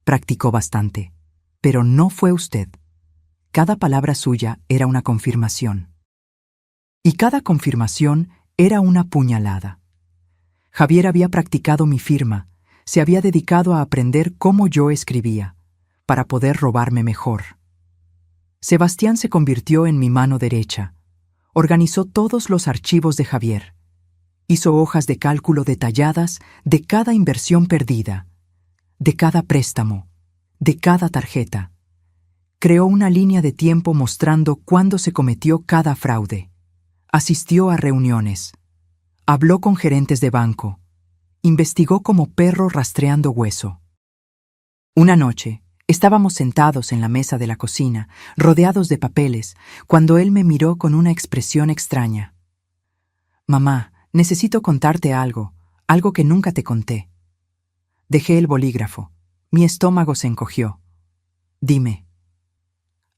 Practicó bastante, pero no fue usted. Cada palabra suya era una confirmación. Y cada confirmación era una puñalada. Javier había practicado mi firma, se había dedicado a aprender cómo yo escribía, para poder robarme mejor. Sebastián se convirtió en mi mano derecha. Organizó todos los archivos de Javier. Hizo hojas de cálculo detalladas de cada inversión perdida, de cada préstamo, de cada tarjeta. Creó una línea de tiempo mostrando cuándo se cometió cada fraude. Asistió a reuniones. Habló con gerentes de banco. Investigó como perro rastreando hueso. Una noche, estábamos sentados en la mesa de la cocina, rodeados de papeles, cuando él me miró con una expresión extraña. Mamá, necesito contarte algo que nunca te conté. Dejé el bolígrafo. Mi estómago se encogió. Dime.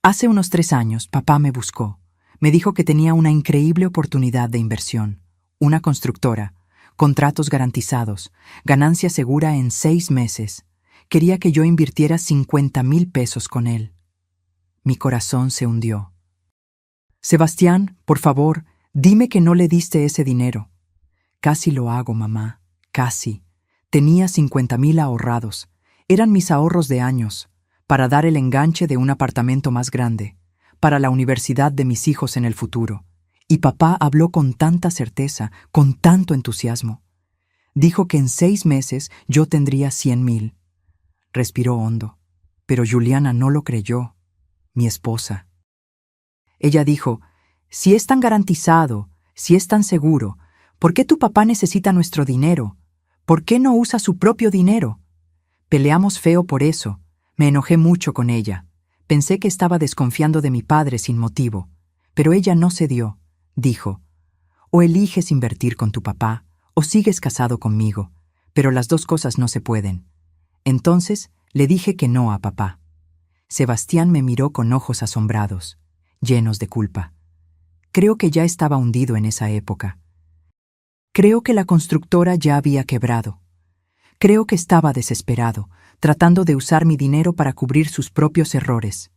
Hace unos 3 años, papá me buscó. Me dijo que tenía una increíble oportunidad de inversión. Una constructora, contratos garantizados, ganancia segura en 6 meses. Quería que yo invirtiera 50,000 pesos con él. Mi corazón se hundió. Sebastián, por favor, dime que no le diste ese dinero. Casi lo hago, mamá, casi. Tenía 50,000 ahorrados. Eran mis ahorros de años, para dar el enganche de un apartamento más grande, para la universidad de mis hijos en el futuro. Y papá habló con tanta certeza, con tanto entusiasmo. Dijo que en 6 meses yo tendría 100,000. Respiró hondo, pero Juliana no lo creyó, mi esposa. Ella dijo, si es tan garantizado, si es tan seguro, ¿por qué tu papá necesita nuestro dinero? ¿Por qué no usa su propio dinero? Peleamos feo por eso. Me enojé mucho con ella. Pensé que estaba desconfiando de mi padre sin motivo, pero ella no cedió. Dijo, o eliges invertir con tu papá, o sigues casado conmigo, pero las dos cosas no se pueden. Entonces le dije que no a papá. Sebastián me miró con ojos asombrados, llenos de culpa. Creo que ya estaba hundido en esa época. Creo que la constructora ya había quebrado. Creo que estaba desesperado, tratando de usar mi dinero para cubrir sus propios errores.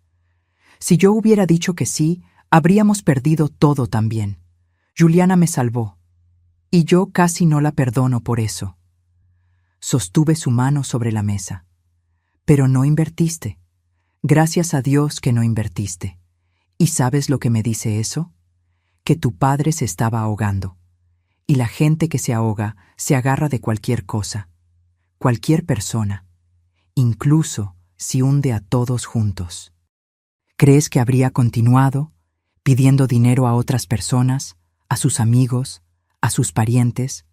Si yo hubiera dicho que sí, habríamos perdido todo también. Juliana me salvó, y yo casi no la perdono por eso. Sostuve su mano sobre la mesa. Pero no invertiste. Gracias a Dios que no invertiste. ¿Y sabes lo que me dice eso? Que tu padre se estaba ahogando. Y la gente que se ahoga se agarra de cualquier cosa, cualquier persona, incluso si hunde a todos juntos. ¿Crees que habría continuado pidiendo dinero a otras personas, a sus amigos, a sus parientes?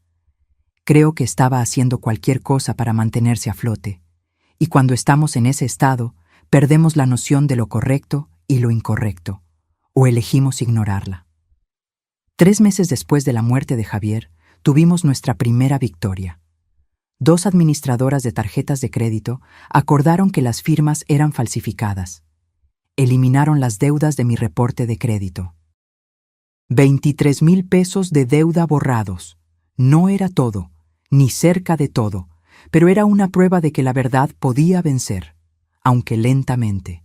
Creo que estaba haciendo cualquier cosa para mantenerse a flote, y cuando estamos en ese estado, perdemos la noción de lo correcto y lo incorrecto, o elegimos ignorarla. 3 meses después de la muerte de Javier, tuvimos nuestra primera victoria. 2 administradoras de tarjetas de crédito acordaron que las firmas eran falsificadas. Eliminaron las deudas de mi reporte de crédito. 23,000 pesos de deuda borrados. No era todo, ni cerca de todo, pero era una prueba de que la verdad podía vencer, aunque lentamente.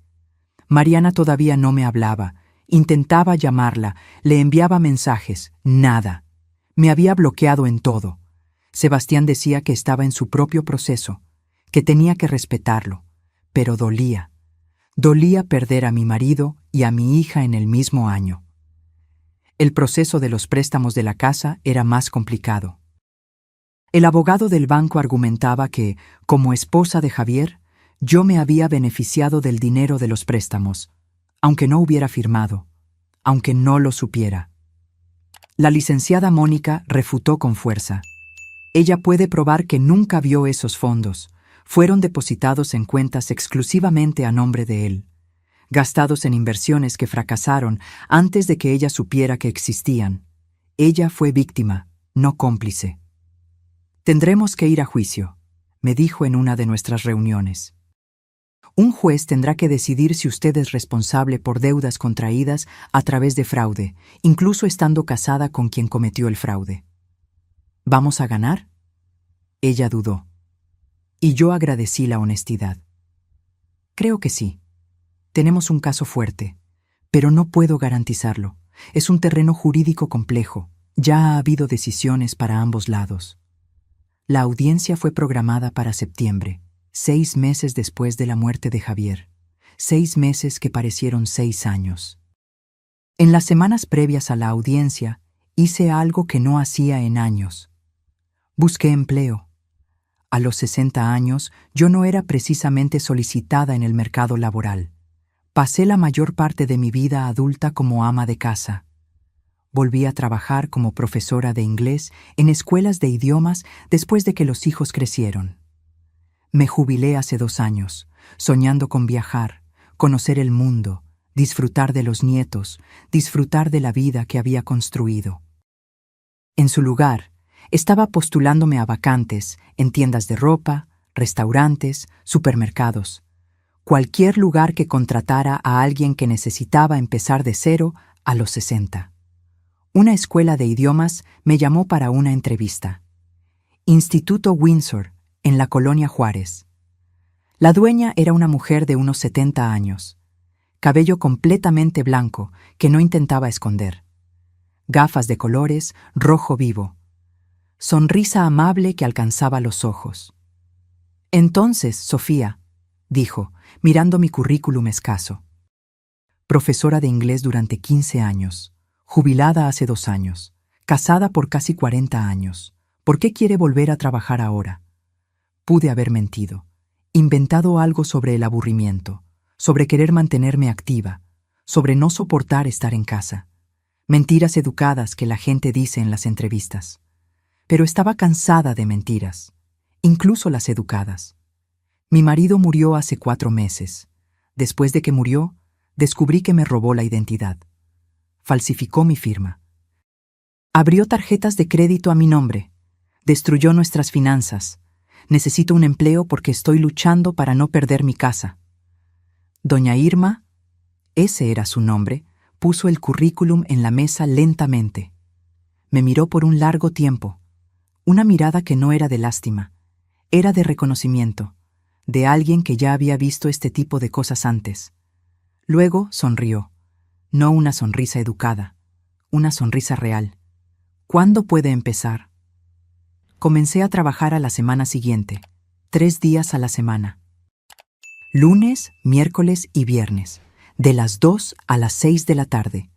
Mariana todavía no me hablaba. Intentaba llamarla, le enviaba mensajes, nada. Me había bloqueado en todo. Sebastián decía que estaba en su propio proceso, que tenía que respetarlo, pero dolía. Dolía perder a mi marido y a mi hija en el mismo año. El proceso de los préstamos de la casa era más complicado. El abogado del banco argumentaba que, como esposa de Javier, yo me había beneficiado del dinero de los préstamos, aunque no hubiera firmado, aunque no lo supiera. La licenciada Mónica refutó con fuerza. Ella puede probar que nunca vio esos fondos. Fueron depositados en cuentas exclusivamente a nombre de él, gastados en inversiones que fracasaron antes de que ella supiera que existían. Ella fue víctima, no cómplice. Tendremos que ir a juicio, me dijo en una de nuestras reuniones. Un juez tendrá que decidir si usted es responsable por deudas contraídas a través de fraude, incluso estando casada con quien cometió el fraude. ¿Vamos a ganar? Ella dudó. Y yo agradecí la honestidad. Creo que sí. Tenemos un caso fuerte, pero no puedo garantizarlo. Es un terreno jurídico complejo. Ya ha habido decisiones para ambos lados. La audiencia fue programada para septiembre, 6 meses después de la muerte de Javier. 6 meses que parecieron 6 años. En las semanas previas a la audiencia, hice algo que no hacía en años. Busqué empleo. A los 60 años, yo no era precisamente solicitada en el mercado laboral. Pasé la mayor parte de mi vida adulta como ama de casa. Volví a trabajar como profesora de inglés en escuelas de idiomas después de que los hijos crecieron. Me jubilé hace 2 años, soñando con viajar, conocer el mundo, disfrutar de los nietos, disfrutar de la vida que había construido. En su lugar, estaba postulándome a vacantes en tiendas de ropa, restaurantes, supermercados. Cualquier lugar que contratara a alguien que necesitaba empezar de cero a los 60. Una escuela de idiomas me llamó para una entrevista. Instituto Windsor, en la Colonia Juárez. La dueña era una mujer de unos 70 años. Cabello completamente blanco que no intentaba esconder. Gafas de colores, rojo vivo. Sonrisa amable que alcanzaba los ojos. Entonces, Sofía, dijo, mirando mi currículum escaso. Profesora de inglés durante 15 años, jubilada hace 2 años, casada por casi 40 años. ¿Por qué quiere volver a trabajar ahora? Pude haber mentido, inventado algo sobre el aburrimiento, sobre querer mantenerme activa, sobre no soportar estar en casa. Mentiras educadas que la gente dice en las entrevistas. Pero estaba cansada de mentiras, incluso las educadas. Mi marido murió hace 4 meses. Después de que murió, descubrí que me robó la identidad. Falsificó mi firma. Abrió tarjetas de crédito a mi nombre. Destruyó nuestras finanzas. Necesito un empleo porque estoy luchando para no perder mi casa. Doña Irma, ese era su nombre, puso el currículum en la mesa lentamente. Me miró por un largo tiempo. Una mirada que no era de lástima. Era de reconocimiento, de alguien que ya había visto este tipo de cosas antes. Luego sonrió. No una sonrisa educada, una sonrisa real. ¿Cuándo puede empezar? Comencé a trabajar a la semana siguiente, 3 días a la semana. Lunes, miércoles y viernes, de las 2 a las 6 de la tarde.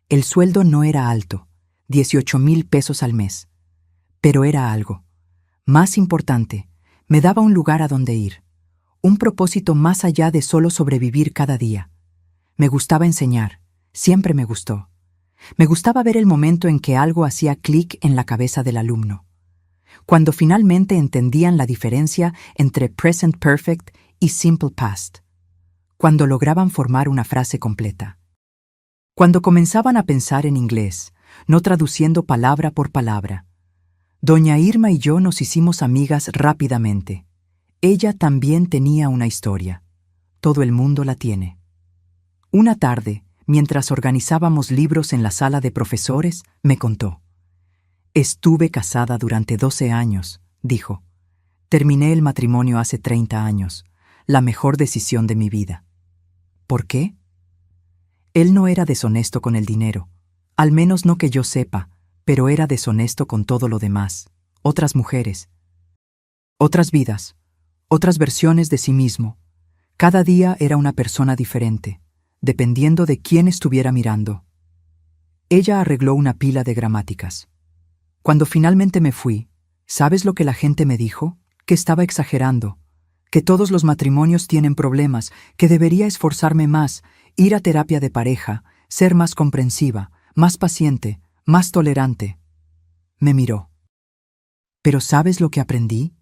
El sueldo no era alto, 18,000 pesos al mes. Pero era algo. Más importante, me daba un lugar a donde ir. Un propósito más allá de solo sobrevivir cada día. Me gustaba enseñar, siempre me gustó. Me gustaba ver el momento en que algo hacía clic en la cabeza del alumno. Cuando finalmente entendían la diferencia entre present perfect y simple past. Cuando lograban formar una frase completa. Cuando comenzaban a pensar en inglés, no traduciendo palabra por palabra. Doña Irma y yo nos hicimos amigas rápidamente. Ella también tenía una historia. Todo el mundo la tiene. Una tarde, mientras organizábamos libros en la sala de profesores, me contó. Estuve casada durante 12 años, dijo. Terminé el matrimonio hace 30 años, la mejor decisión de mi vida. ¿Por qué? Él no era deshonesto con el dinero, al menos no que yo sepa, pero era deshonesto con todo lo demás. Otras mujeres, otras vidas, otras versiones de sí mismo. Cada día era una persona diferente, dependiendo de quién estuviera mirando. Ella arregló una pila de gramáticas. Cuando finalmente me fui, ¿sabes lo que la gente me dijo? Que estaba exagerando, que todos los matrimonios tienen problemas, que debería esforzarme más, ir a terapia de pareja, ser más comprensiva, más paciente, más tolerante. Me miró. ¿Pero sabes lo que aprendí?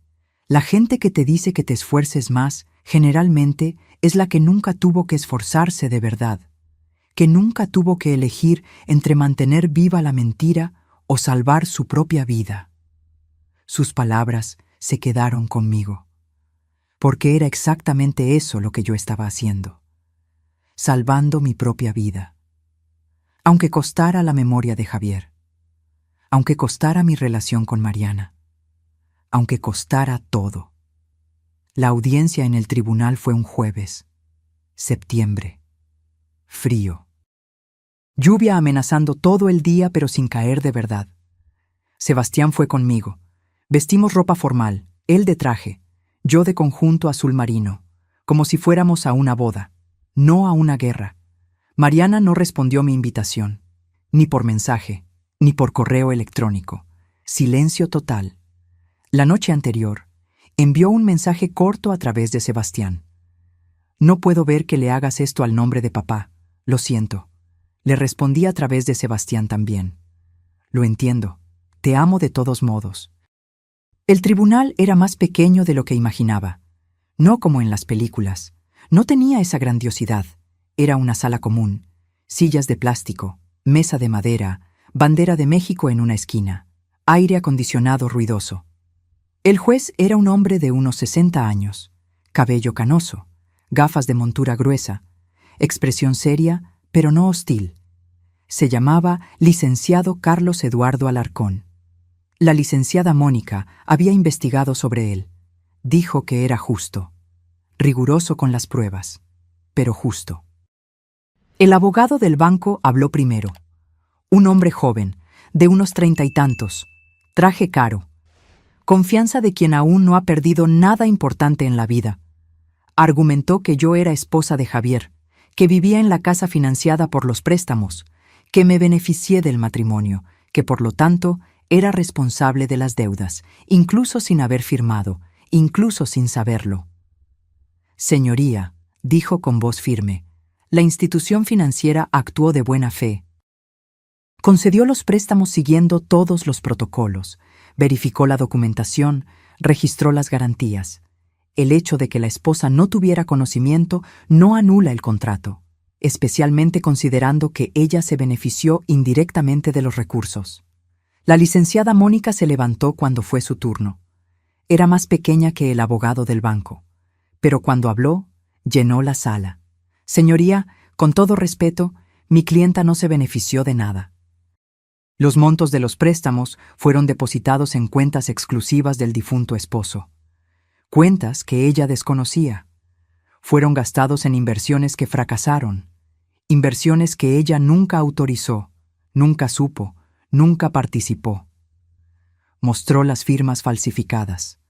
La gente que te dice que te esfuerces más, generalmente, es la que nunca tuvo que esforzarse de verdad, que nunca tuvo que elegir entre mantener viva la mentira o salvar su propia vida. Sus palabras se quedaron conmigo, porque era exactamente eso lo que yo estaba haciendo, salvando mi propia vida. Aunque costara la memoria de Javier, aunque costara mi relación con Mariana, aunque costara todo. La audiencia en el tribunal fue un jueves, septiembre, frío. Lluvia amenazando todo el día pero sin caer de verdad. Sebastián fue conmigo. Vestimos ropa formal, él de traje, yo de conjunto azul marino, como si fuéramos a una boda, no a una guerra. Mariana no respondió mi invitación, ni por mensaje, ni por correo electrónico. Silencio total. La noche anterior, envió un mensaje corto a través de Sebastián. No puedo ver que le hagas esto al nombre de papá, lo siento. Le respondí a través de Sebastián también. Lo entiendo, te amo de todos modos. El tribunal era más pequeño de lo que imaginaba. No como en las películas. No tenía esa grandiosidad. Era una sala común, sillas de plástico, mesa de madera, bandera de México en una esquina, aire acondicionado ruidoso. El juez era un hombre de unos 60 años, cabello canoso, gafas de montura gruesa, expresión seria, pero no hostil. Se llamaba licenciado Carlos Eduardo Alarcón. La licenciada Mónica había investigado sobre él. Dijo que era justo, riguroso con las pruebas, pero justo. El abogado del banco habló primero. Un hombre joven, de unos 30 y tantos, traje caro, confianza de quien aún no ha perdido nada importante en la vida. Argumentó que yo era esposa de Javier, que vivía en la casa financiada por los préstamos, que me beneficié del matrimonio, que por lo tanto era responsable de las deudas, incluso sin haber firmado, incluso sin saberlo. Señoría, dijo con voz firme, la institución financiera actuó de buena fe. Concedió los préstamos siguiendo todos los protocolos, verificó la documentación, registró las garantías. El hecho de que la esposa no tuviera conocimiento no anula el contrato, especialmente considerando que ella se benefició indirectamente de los recursos. La licenciada Mónica se levantó cuando fue su turno. Era más pequeña que el abogado del banco, pero cuando habló, llenó la sala. Señoría, con todo respeto, mi clienta no se benefició de nada. Los montos de los préstamos fueron depositados en cuentas exclusivas del difunto esposo. Cuentas que ella desconocía. Fueron gastados en inversiones que fracasaron. Inversiones que ella nunca autorizó, nunca supo, nunca participó. Mostró las firmas falsificadas.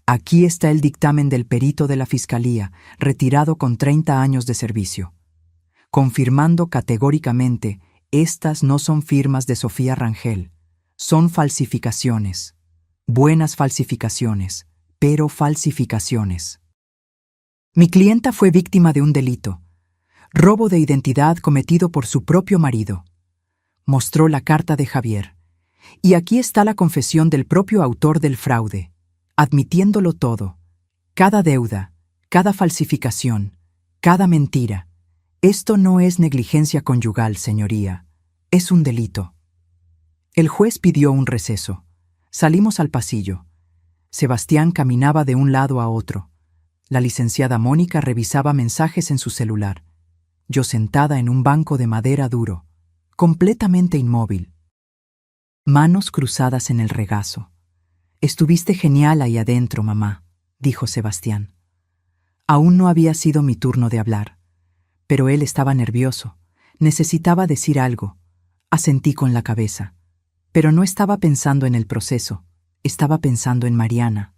Aquí está el dictamen del perito de la Fiscalía, retirado con 30 años de servicio, confirmando categóricamente: estas no son firmas de Sofía Rangel, son falsificaciones. Buenas falsificaciones, pero falsificaciones. Mi clienta fue víctima de un delito, robo de identidad cometido por su propio marido. Mostró la carta de Javier. Y aquí está la confesión del propio autor del fraude, admitiéndolo todo, cada deuda, cada falsificación, cada mentira. Esto no es negligencia conyugal, señoría, es un delito. El juez pidió un receso. Salimos al pasillo. Sebastián caminaba de un lado a otro. La licenciada Mónica revisaba mensajes en su celular. Yo sentada en un banco de madera duro, completamente inmóvil. Manos cruzadas en el regazo. Estuviste genial ahí adentro, mamá, dijo Sebastián. Aún no había sido mi turno de hablar, pero él estaba nervioso. Necesitaba decir algo. Asentí con la cabeza. Pero no estaba pensando en el proceso. Estaba pensando en Mariana,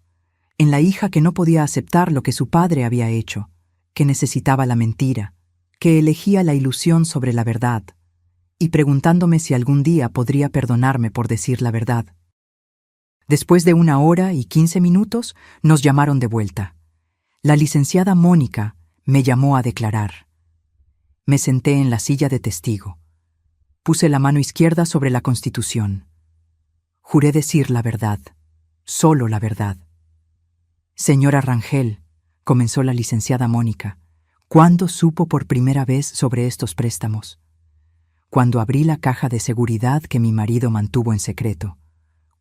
en la hija que no podía aceptar lo que su padre había hecho, que necesitaba la mentira, que elegía la ilusión sobre la verdad, y preguntándome si algún día podría perdonarme por decir la verdad. Después de 1 hora y 15 minutos, nos llamaron de vuelta. La licenciada Mónica me llamó a declarar. Me senté en la silla de testigo. Puse la mano izquierda sobre la Constitución. Juré decir la verdad, solo la verdad. Señora Rangel, comenzó la licenciada Mónica, ¿cuándo supo por primera vez sobre estos préstamos? Cuando abrí la caja de seguridad que mi marido mantuvo en secreto,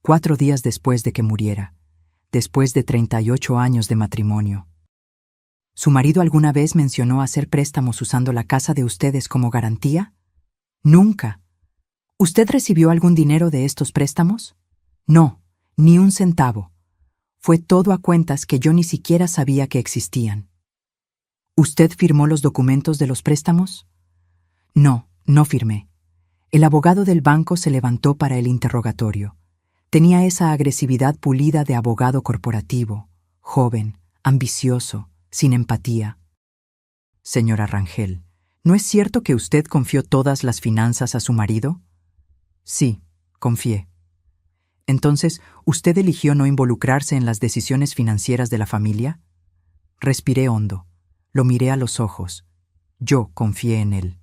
4 días después de que muriera, después de 38 años de matrimonio. ¿Su marido alguna vez mencionó hacer préstamos usando la casa de ustedes como garantía? Nunca. ¿Usted recibió algún dinero de estos préstamos? No, ni un centavo. Fue todo a cuentas que yo ni siquiera sabía que existían. ¿Usted firmó los documentos de los préstamos? No, no firmé. El abogado del banco se levantó para el interrogatorio. Tenía esa agresividad pulida de abogado corporativo, joven, ambicioso, sin empatía. Señora Rangel, ¿no es cierto que usted confió todas las finanzas a su marido? Sí, confié. Entonces, ¿usted eligió no involucrarse en las decisiones financieras de la familia? Respiré hondo. Lo miré a los ojos. Yo confié en él.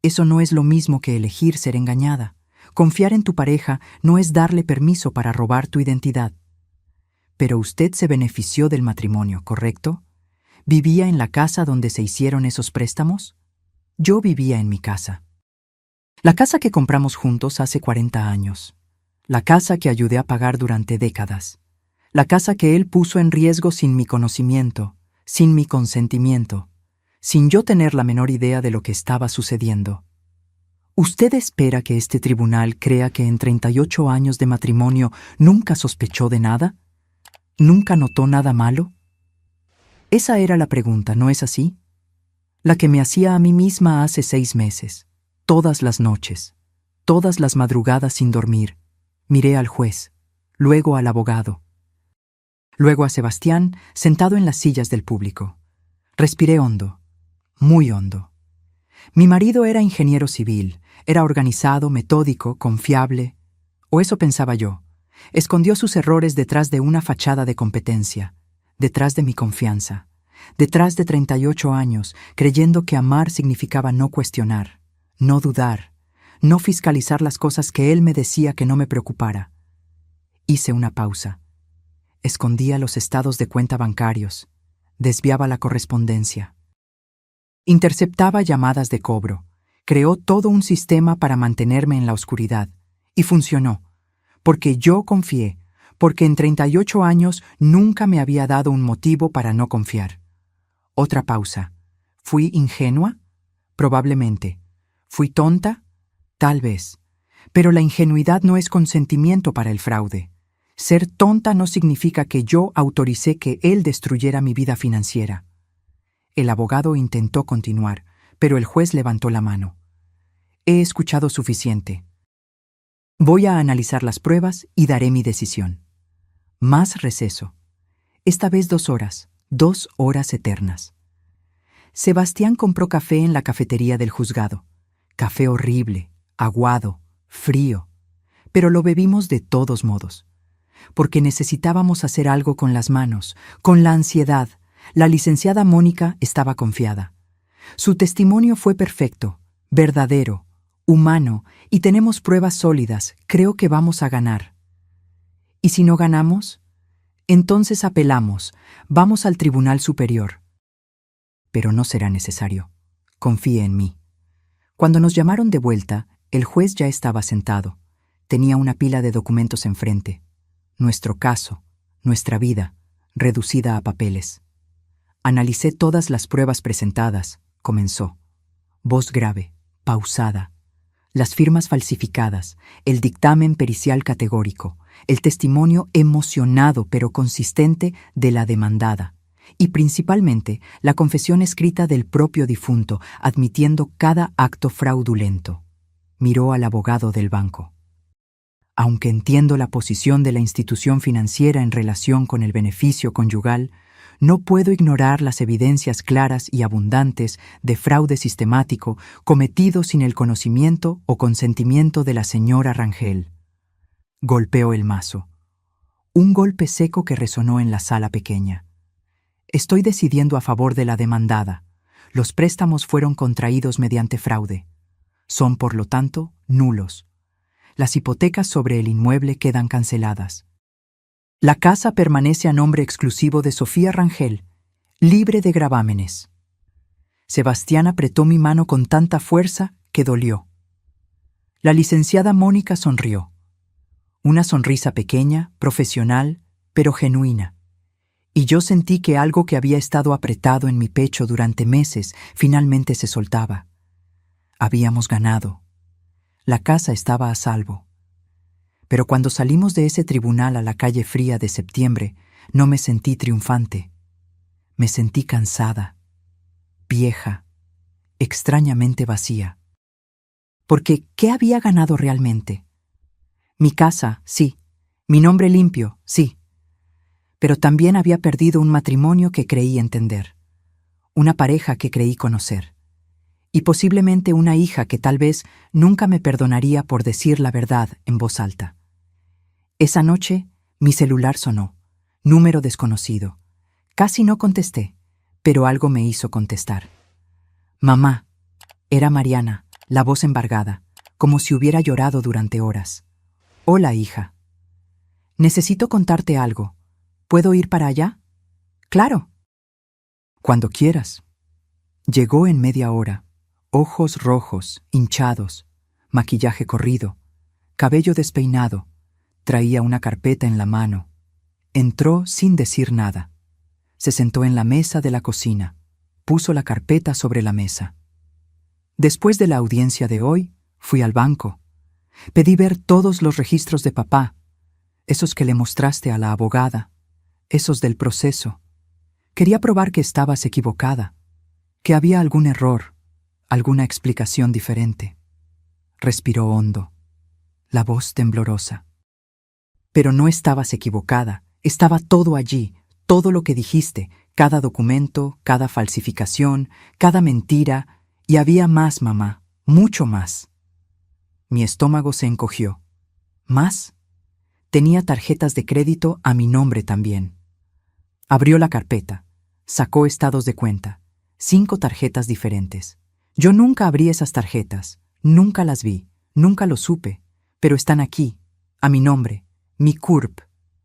Eso no es lo mismo que elegir ser engañada. Confiar en tu pareja no es darle permiso para robar tu identidad. Pero usted se benefició del matrimonio, ¿correcto? ¿Vivía en la casa donde se hicieron esos préstamos? Yo vivía en mi casa. La casa que compramos juntos hace 40 años. La casa que ayudé a pagar durante décadas. La casa que él puso en riesgo sin mi conocimiento, sin mi consentimiento, sin yo tener la menor idea de lo que estaba sucediendo. ¿Usted espera que este tribunal crea que en 38 años de matrimonio nunca sospechó de nada? ¿Nunca notó nada malo? Esa era la pregunta, ¿no es así? La que me hacía a mí misma hace 6 meses, todas las noches, todas las madrugadas sin dormir. Miré al juez, luego al abogado, luego a Sebastián sentado en las sillas del público. Respiré hondo, muy hondo. Mi marido era ingeniero civil, era organizado, metódico, confiable, o eso pensaba yo. Escondió sus errores detrás de una fachada de competencia, detrás de mi confianza, detrás de 38 años, creyendo que amar significaba no cuestionar, no dudar, no fiscalizar las cosas que él me decía que no me preocupara. Hice una pausa. Escondía los estados de cuenta bancarios. desviaba la correspondencia. Interceptaba llamadas de cobro. Creó todo un sistema para mantenerme en la oscuridad. Y funcionó. Porque yo confié. Porque en 38 años nunca me había dado un motivo para no confiar. Otra pausa. ¿Fui ingenua? Probablemente. ¿Fui tonta? Tal vez. Pero la ingenuidad no es consentimiento para el fraude. Ser tonta no significa que yo autoricé que él destruyera mi vida financiera. El abogado intentó continuar, pero el juez levantó la mano. He escuchado suficiente. Voy a analizar las pruebas y daré mi decisión. Más receso. Esta vez 2 horas, 2 horas eternas. Sebastián compró café en la cafetería del juzgado. Café horrible, aguado, frío. Pero lo bebimos de todos modos. Porque necesitábamos hacer algo con las manos, con la ansiedad. La licenciada Mónica estaba confiada. Su testimonio fue perfecto, verdadero, humano, y tenemos pruebas sólidas. Creo que vamos a ganar. ¿Y si no ganamos? Entonces apelamos, vamos al Tribunal Superior. Pero no será necesario. Confíe en mí. Cuando nos llamaron de vuelta, el juez ya estaba sentado. Tenía una pila de documentos enfrente. Nuestro caso, nuestra vida, reducida a papeles. Analicé todas las pruebas presentadas, comenzó. Voz grave, pausada. Las firmas falsificadas, el dictamen pericial categórico, el testimonio emocionado pero consistente de la demandada. Y principalmente la confesión escrita del propio difunto, admitiendo cada acto fraudulento. Miró al abogado del banco. Aunque entiendo la posición de la institución financiera en relación con el beneficio conyugal, no puedo ignorar las evidencias claras y abundantes de fraude sistemático cometido sin el conocimiento o consentimiento de la señora Rangel. Golpeó el mazo. Un golpe seco que resonó en la sala pequeña. Estoy decidiendo a favor de la demandada. Los préstamos fueron contraídos mediante fraude. Son, por lo tanto, nulos. Las hipotecas sobre el inmueble quedan canceladas. La casa permanece a nombre exclusivo de Sofía Rangel, libre de gravámenes. Sebastián apretó mi mano con tanta fuerza que dolió. La licenciada Mónica sonrió. Una sonrisa pequeña, profesional, pero genuina. Y yo sentí que algo que había estado apretado en mi pecho durante meses finalmente se soltaba. Habíamos ganado. La casa estaba a salvo. Pero cuando salimos de ese tribunal a la calle fría de septiembre, no me sentí triunfante. Me sentí cansada, vieja, extrañamente vacía. Porque, ¿qué había ganado realmente? Mi casa, sí. Mi nombre limpio, sí. Pero también había perdido un matrimonio que creí entender, una pareja que creí conocer, y posiblemente una hija que tal vez nunca me perdonaría por decir la verdad en voz alta. Esa noche, mi celular sonó, número desconocido. Casi no contesté, pero algo me hizo contestar. Mamá. Era Mariana, la voz embargada, como si hubiera llorado durante horas. Hola, hija. Necesito contarte algo. ¿Puedo ir para allá? Claro. Cuando quieras. Llegó en media hora, ojos rojos, hinchados, maquillaje corrido, cabello despeinado, traía una carpeta en la mano. Entró sin decir nada. Se sentó en la mesa de la cocina, puso la carpeta sobre la mesa. Después de la audiencia de hoy, fui al banco. Pedí ver todos los registros de papá, esos que le mostraste a la abogada, esos del proceso. Quería probar que estabas equivocada, que había algún error, alguna explicación diferente. Respiró hondo, la voz temblorosa. Pero no estabas equivocada, estaba todo allí, todo lo que dijiste, cada documento, cada falsificación, cada mentira, y había más, mamá, mucho más. Mi estómago se encogió. ¿Más? Tenía tarjetas de crédito a mi nombre también. Abrió la carpeta, sacó estados de cuenta, 5 tarjetas diferentes. Yo nunca abrí esas tarjetas, nunca las vi, nunca lo supe, pero están aquí, a mi nombre, mi CURP,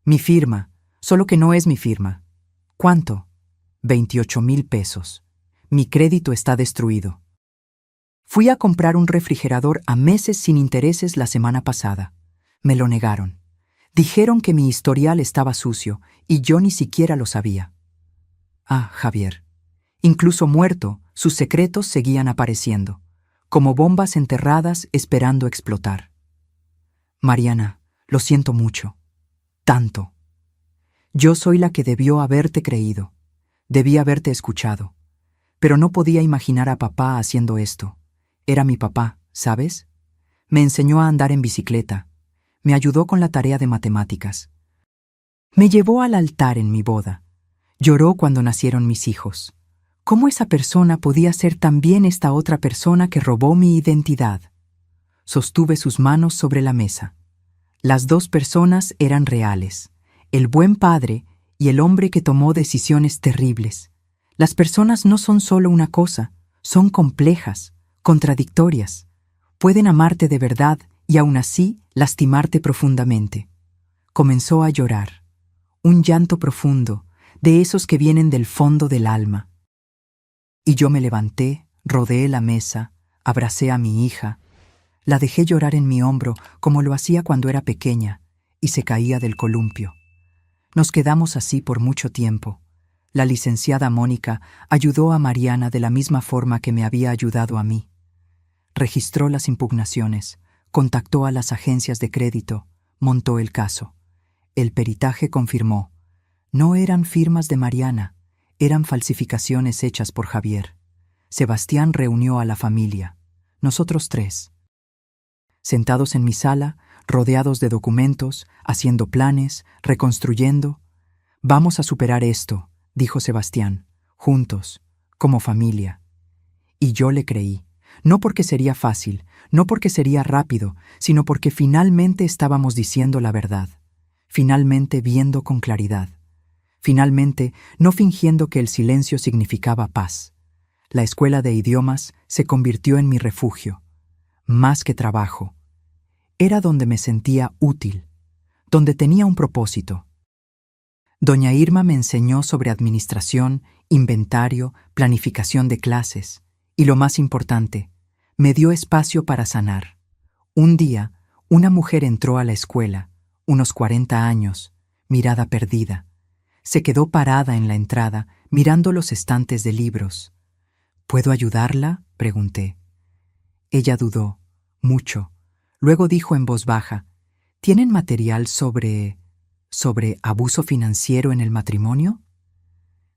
mi firma, solo que no es mi firma. ¿Cuánto? 28,000 pesos. Mi crédito está destruido. Fui a comprar un refrigerador a meses sin intereses la semana pasada. Me lo negaron. Dijeron que mi historial estaba sucio y yo ni siquiera lo sabía. Ah, Javier. Incluso muerto, sus secretos seguían apareciendo, como bombas enterradas esperando explotar. Mariana, lo siento mucho. Tanto. Yo soy la que debió haberte creído. Debí haberte escuchado. Pero no podía imaginar a papá haciendo esto. Era mi papá, ¿sabes? Me enseñó a andar en bicicleta. Me ayudó con la tarea de matemáticas. Me llevó al altar en mi boda. Lloró cuando nacieron mis hijos. ¿Cómo esa persona podía ser también esta otra persona que robó mi identidad? Sostuve sus manos sobre la mesa. Las dos personas eran reales, el buen padre y el hombre que tomó decisiones terribles. Las personas no son solo una cosa, son complejas, contradictorias. Pueden amarte de verdad y aún así lastimarte profundamente. Comenzó a llorar, un llanto profundo, de esos que vienen del fondo del alma. Y yo me levanté, rodeé la mesa, abracé a mi hija, la dejé llorar en mi hombro como lo hacía cuando era pequeña, y se caía del columpio. Nos quedamos así por mucho tiempo. La licenciada Mónica ayudó a Mariana de la misma forma que me había ayudado a mí. Registró las impugnaciones, contactó a las agencias de crédito, montó el caso. El peritaje confirmó. No eran firmas de Mariana, eran falsificaciones hechas por Javier. Sebastián reunió a la familia, nosotros tres. Sentados en mi sala, rodeados de documentos, haciendo planes, reconstruyendo. Vamos a superar esto, dijo Sebastián, juntos, como familia. Y yo le creí, no porque sería fácil, no porque sería rápido, sino porque finalmente estábamos diciendo la verdad, finalmente viendo con claridad, finalmente no fingiendo que el silencio significaba paz. La escuela de idiomas se convirtió en mi refugio, más que trabajo. Era donde me sentía útil, donde tenía un propósito. Doña Irma me enseñó sobre administración, inventario, planificación de clases y, lo más importante, me dio espacio para sanar. Un día, una mujer entró a la escuela, unos 40 años, mirada perdida. Se quedó parada en la entrada, mirando los estantes de libros. ¿Puedo ayudarla?, pregunté. Ella dudó, mucho. Luego dijo en voz baja, ¿tienen material sobre abuso financiero en el matrimonio?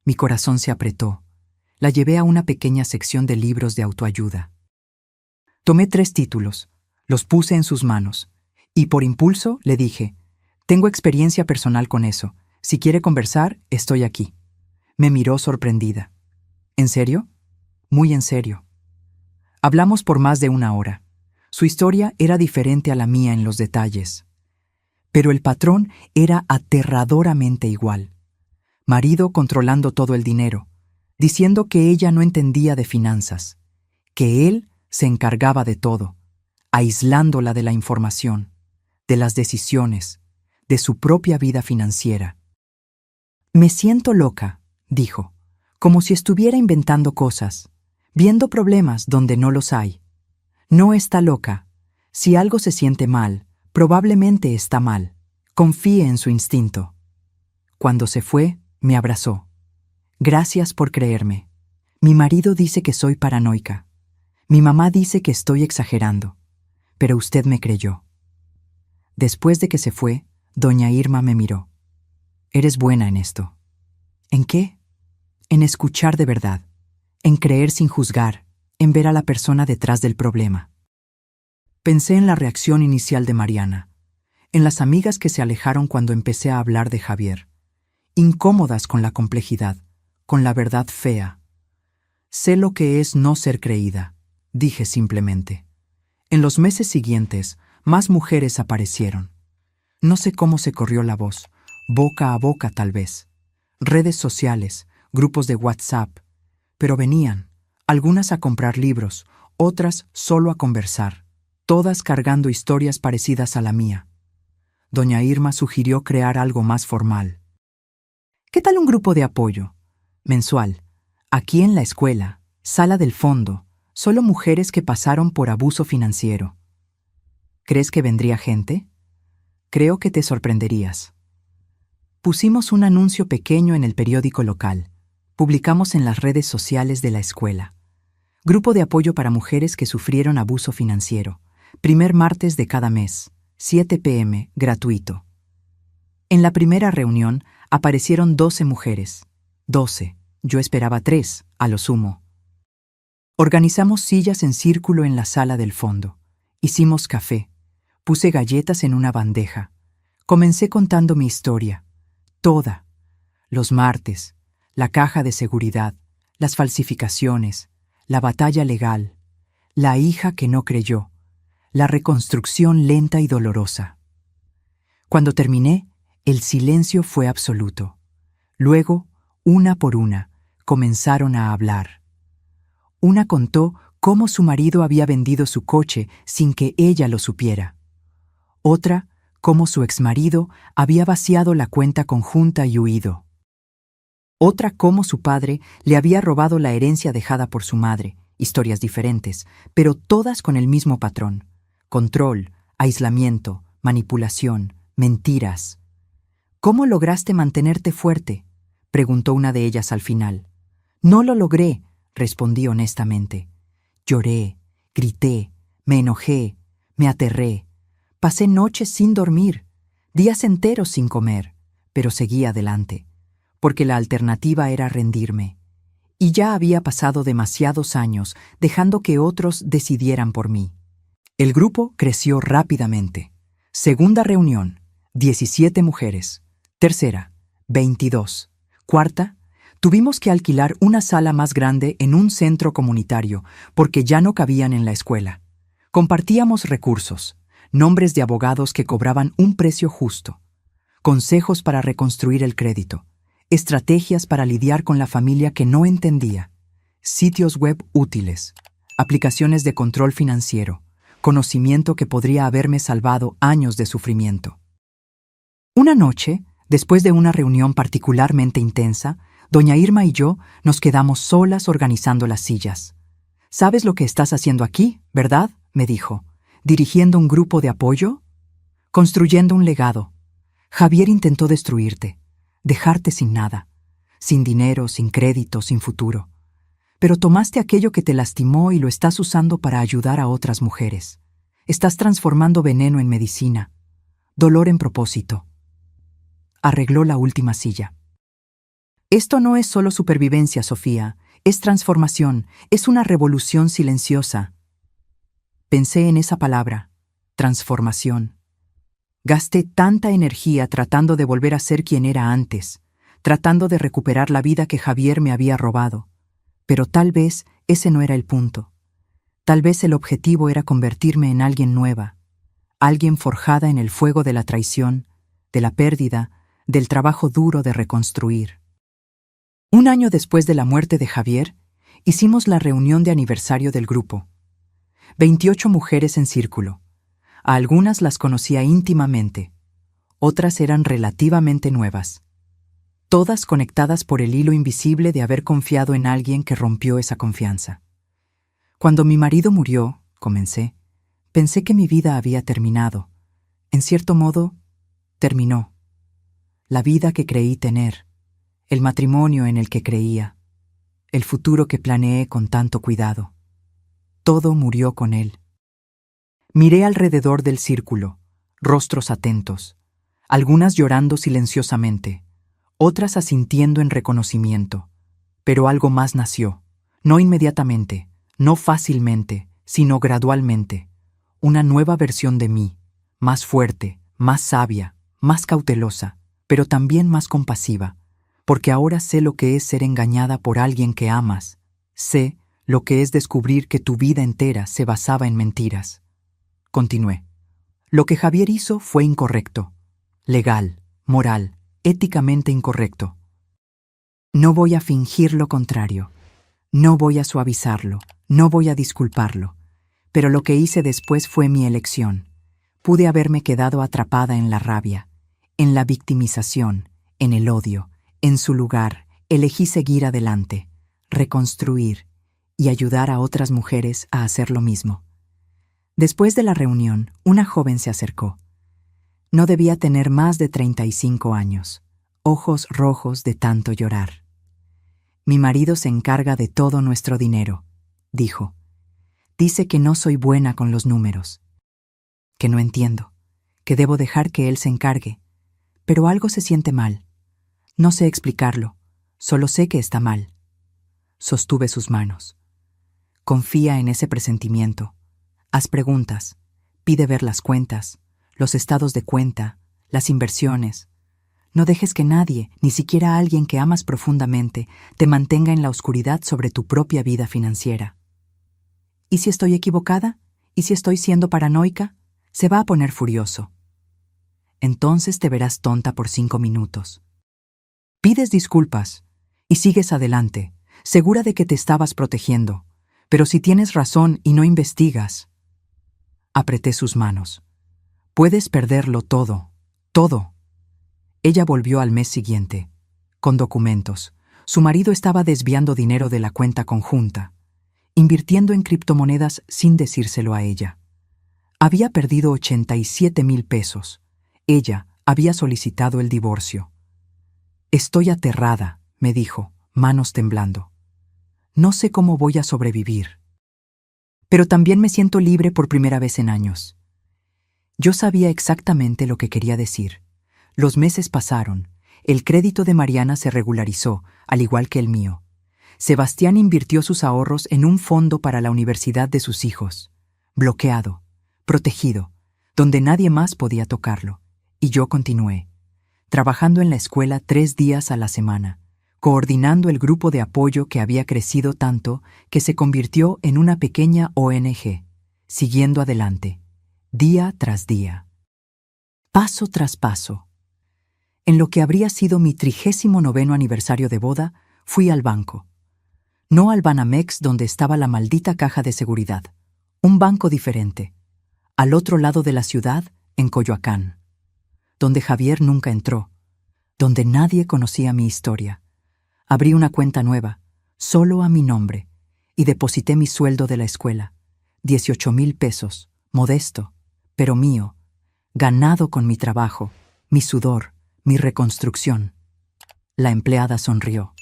Mi corazón se apretó. La llevé a una pequeña sección de libros de autoayuda. Tomé 3 títulos, los puse en sus manos, y por impulso le dije, tengo experiencia personal con eso. Si quiere conversar, estoy aquí. Me miró sorprendida. ¿En serio? Muy en serio. Hablamos por más de 1 hora. Su historia era diferente a la mía en los detalles. Pero el patrón era aterradoramente igual. Marido controlando todo el dinero, diciendo que ella no entendía de finanzas, que él se encargaba de todo, aislándola de la información, de las decisiones, de su propia vida financiera. Me siento loca, dijo, como si estuviera inventando cosas, viendo problemas donde no los hay. No está loca. Si algo se siente mal, probablemente está mal. Confíe en su instinto. Cuando se fue, me abrazó. Gracias por creerme. Mi marido dice que soy paranoica. Mi mamá dice que estoy exagerando. Pero usted me creyó. Después de que se fue, doña Irma me miró. Eres buena en esto. ¿En qué? En escuchar de verdad, en creer sin juzgar, en ver a la persona detrás del problema. Pensé en la reacción inicial de Mariana, en las amigas que se alejaron cuando empecé a hablar de Javier, incómodas con la complejidad, con la verdad fea. Sé lo que es no ser creída, dije simplemente. En los meses siguientes, más mujeres aparecieron. No sé cómo se corrió la voz, boca a boca tal vez. Redes sociales, grupos de WhatsApp. Pero venían, algunas a comprar libros, otras solo a conversar, todas cargando historias parecidas a la mía. Doña Irma sugirió crear algo más formal. ¿Qué tal un grupo de apoyo? mensual. Aquí en la escuela, sala del fondo, solo mujeres que pasaron por abuso financiero. ¿Crees que vendría gente? Creo que te sorprenderías. Pusimos un anuncio pequeño en el periódico local. Publicamos en las redes sociales de la escuela. Grupo de apoyo para mujeres que sufrieron abuso financiero. Primer martes de cada mes, 7 p.m., gratuito. En la primera reunión aparecieron 12 mujeres. 12. Yo esperaba 3, a lo sumo. Organizamos sillas en círculo en la sala del fondo. Hicimos café. Puse galletas en una bandeja. Comencé contando mi historia. Toda. Los martes, la caja de seguridad, las falsificaciones, la batalla legal, la hija que no creyó, la reconstrucción lenta y dolorosa. Cuando terminé, el silencio fue absoluto. Luego, una por una, comenzaron a hablar. Una contó cómo su marido había vendido su coche sin que ella lo supiera. Otra, cómo su exmarido había vaciado la cuenta conjunta y huido. Otra, cómo su padre le había robado la herencia dejada por su madre. Historias diferentes, pero todas con el mismo patrón. Control, aislamiento, manipulación, mentiras. ¿Cómo lograste mantenerte fuerte?, preguntó una de ellas al final. No lo logré, respondí honestamente. Lloré, grité, me enojé, me aterré. Pasé noches sin dormir, días enteros sin comer, pero seguí adelante, porque la alternativa era rendirme. Y ya había pasado demasiados años dejando que otros decidieran por mí. El grupo creció rápidamente. Segunda reunión, 17 mujeres. Tercera, 22. Cuarta, tuvimos que alquilar una sala más grande en un centro comunitario porque ya no cabían en la escuela. Compartíamos recursos, nombres de abogados que cobraban un precio justo, consejos para reconstruir el crédito, estrategias para lidiar con la familia que no entendía, sitios web útiles, aplicaciones de control financiero, conocimiento que podría haberme salvado años de sufrimiento. Una noche, después de una reunión particularmente intensa, doña Irma y yo nos quedamos solas organizando las sillas. «¿Sabes lo que estás haciendo aquí, verdad?», me dijo. «¿Dirigiendo un grupo de apoyo? Construyendo un legado. Javier intentó destruirte, dejarte sin nada, sin dinero, sin crédito, sin futuro. Pero tomaste aquello que te lastimó y lo estás usando para ayudar a otras mujeres. Estás transformando veneno en medicina, dolor en propósito». Arregló la última silla. «Esto no es solo supervivencia, Sofía, es transformación, es una revolución silenciosa». Pensé en esa palabra, transformación. Gasté tanta energía tratando de volver a ser quien era antes, tratando de recuperar la vida que Javier me había robado. Pero tal vez ese no era el punto. Tal vez el objetivo era convertirme en alguien nueva, alguien forjada en el fuego de la traición, de la pérdida, del trabajo duro de reconstruir. Un año después de la muerte de Javier, hicimos la reunión de aniversario del grupo. 28 mujeres en círculo. A algunas las conocía íntimamente, otras eran relativamente nuevas. Todas conectadas por el hilo invisible de haber confiado en alguien que rompió esa confianza. Cuando mi marido murió, comencé, pensé que mi vida había terminado. En cierto modo, terminó. La vida que creí tener, el matrimonio en el que creía, el futuro que planeé con tanto cuidado. Todo murió con él. Miré alrededor del círculo, rostros atentos, algunas llorando silenciosamente, otras asintiendo en reconocimiento. Pero algo más nació, no inmediatamente, no fácilmente, sino gradualmente. Una nueva versión de mí, más fuerte, más sabia, más cautelosa, pero también más compasiva, porque ahora sé lo que es ser engañada por alguien que amas. Sé lo que es descubrir que tu vida entera se basaba en mentiras. Continué. Lo que Javier hizo fue incorrecto, legal, moral, éticamente incorrecto. No voy a fingir lo contrario, no voy a suavizarlo, no voy a disculparlo, pero lo que hice después fue mi elección. Pude haberme quedado atrapada en la rabia, en la victimización, en el odio, en su lugar, Elegí seguir adelante, reconstruir y ayudar a otras mujeres a hacer lo mismo. Después de la reunión, una joven se acercó. No debía tener más de 35 años, ojos rojos de tanto llorar. Mi marido se encarga de todo nuestro dinero, dijo. Dice que no soy buena con los números, que no entiendo, que debo dejar que él se encargue, pero algo se siente mal. No sé explicarlo, solo sé que está mal. Sostuve sus manos. Confía en ese presentimiento. Haz preguntas, pide ver las cuentas, los estados de cuenta, las inversiones. No dejes que nadie, ni siquiera alguien que amas profundamente, te mantenga en la oscuridad sobre tu propia vida financiera. ¿Y si estoy equivocada? ¿Y si estoy siendo paranoica? Se va a poner furioso. Entonces te verás tonta por 5 minutos. Pides disculpas y sigues adelante, segura de que te estabas protegiendo. Pero si tienes razón y no investigas... Apreté sus manos. Puedes perderlo todo, todo. Ella volvió al mes siguiente, con documentos. Su marido estaba desviando dinero de la cuenta conjunta, invirtiendo en criptomonedas sin decírselo a ella. Había perdido 87,000 pesos. Ella había solicitado el divorcio. Estoy aterrada, me dijo, manos temblando. No sé cómo voy a sobrevivir. Pero también me siento libre por primera vez en años. Yo sabía exactamente lo que quería decir. Los meses pasaron. El crédito de Mariana se regularizó, al igual que el mío. Sebastián invirtió sus ahorros en un fondo para la universidad de sus hijos. Bloqueado, protegido, donde nadie más podía tocarlo. Y yo continué, trabajando en la escuela 3 días a la semana, coordinando el grupo de apoyo que había crecido tanto que se convirtió en una pequeña ONG, siguiendo adelante, día tras día, paso tras paso. En lo que habría sido mi 39º aniversario de boda, fui al banco. No al Banamex donde estaba la maldita caja de seguridad, un banco diferente, al otro lado de la ciudad, en Coyoacán, donde Javier nunca entró, donde nadie conocía mi historia. Abrí una cuenta nueva, solo a mi nombre, y deposité mi sueldo de la escuela, 18,000 pesos, modesto, pero mío, ganado con mi trabajo, mi sudor, mi reconstrucción. La empleada sonrió.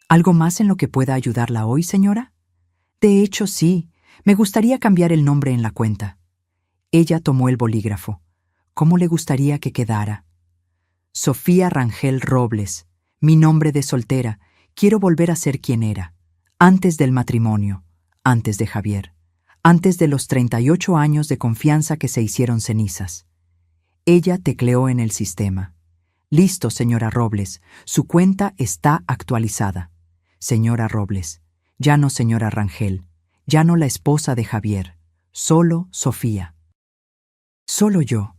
¿Algo más en lo que pueda ayudarla hoy, señora? De hecho, sí, me gustaría cambiar el nombre en la cuenta. Ella tomó el bolígrafo. ¿Cómo le gustaría que quedara? Sofía Rangel Robles. Mi nombre de soltera, quiero volver a ser quien era, antes del matrimonio, antes de Javier, antes de los 38 años de confianza que se hicieron cenizas. Ella tecleó en el sistema. Listo, señora Robles, su cuenta está actualizada. Señora Robles, ya no señora Rangel, ya no la esposa de Javier, solo Sofía. Solo yo.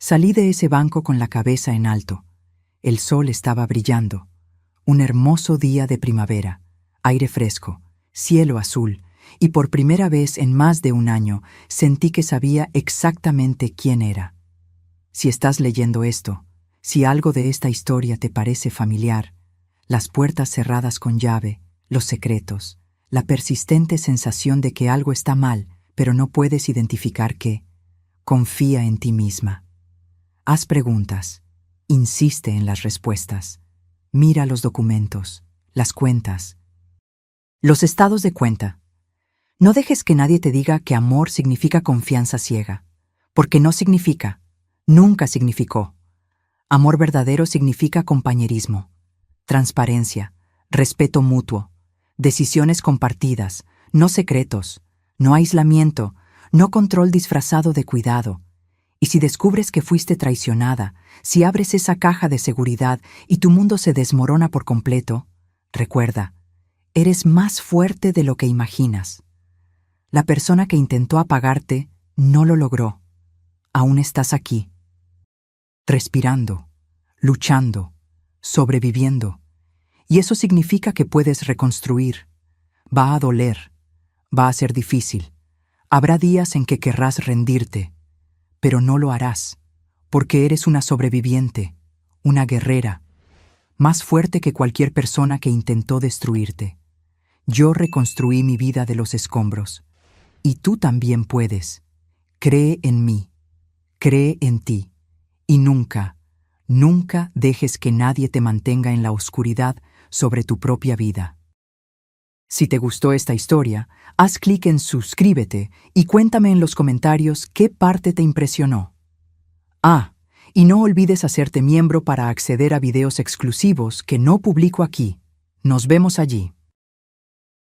Salí de ese banco con la cabeza en alto. El sol estaba brillando. Un hermoso día de primavera, aire fresco, cielo azul, y por primera vez en más de un año sentí que sabía exactamente quién era. Si estás leyendo esto, si algo de esta historia te parece familiar, las puertas cerradas con llave, los secretos, la persistente sensación de que algo está mal, pero no puedes identificar qué, confía en ti misma. Haz preguntas. Insiste en las respuestas. Mira los documentos, las cuentas. Los estados de cuenta. No dejes que nadie te diga que amor significa confianza ciega, porque no significa, nunca significó. Amor verdadero significa compañerismo, transparencia, respeto mutuo, decisiones compartidas, no secretos, no aislamiento, no control disfrazado de cuidado. Y si descubres que fuiste traicionada, si abres esa caja de seguridad y tu mundo se desmorona por completo, recuerda, eres más fuerte de lo que imaginas. La persona que intentó apagarte no lo logró. Aún estás aquí, respirando, luchando, sobreviviendo. Y eso significa que puedes reconstruir. Va a doler, va a ser difícil. Habrá días en que querrás rendirte, pero no lo harás, porque eres una sobreviviente, una guerrera, más fuerte que cualquier persona que intentó destruirte. Yo reconstruí mi vida de los escombros. Y tú también puedes. Cree en mí. Cree en ti. Y nunca, nunca dejes que nadie te mantenga en la oscuridad sobre tu propia vida. Si te gustó esta historia, haz clic en suscríbete y cuéntame en los comentarios qué parte te impresionó. Y no olvides hacerte miembro para acceder a videos exclusivos que no publico aquí. Nos vemos allí.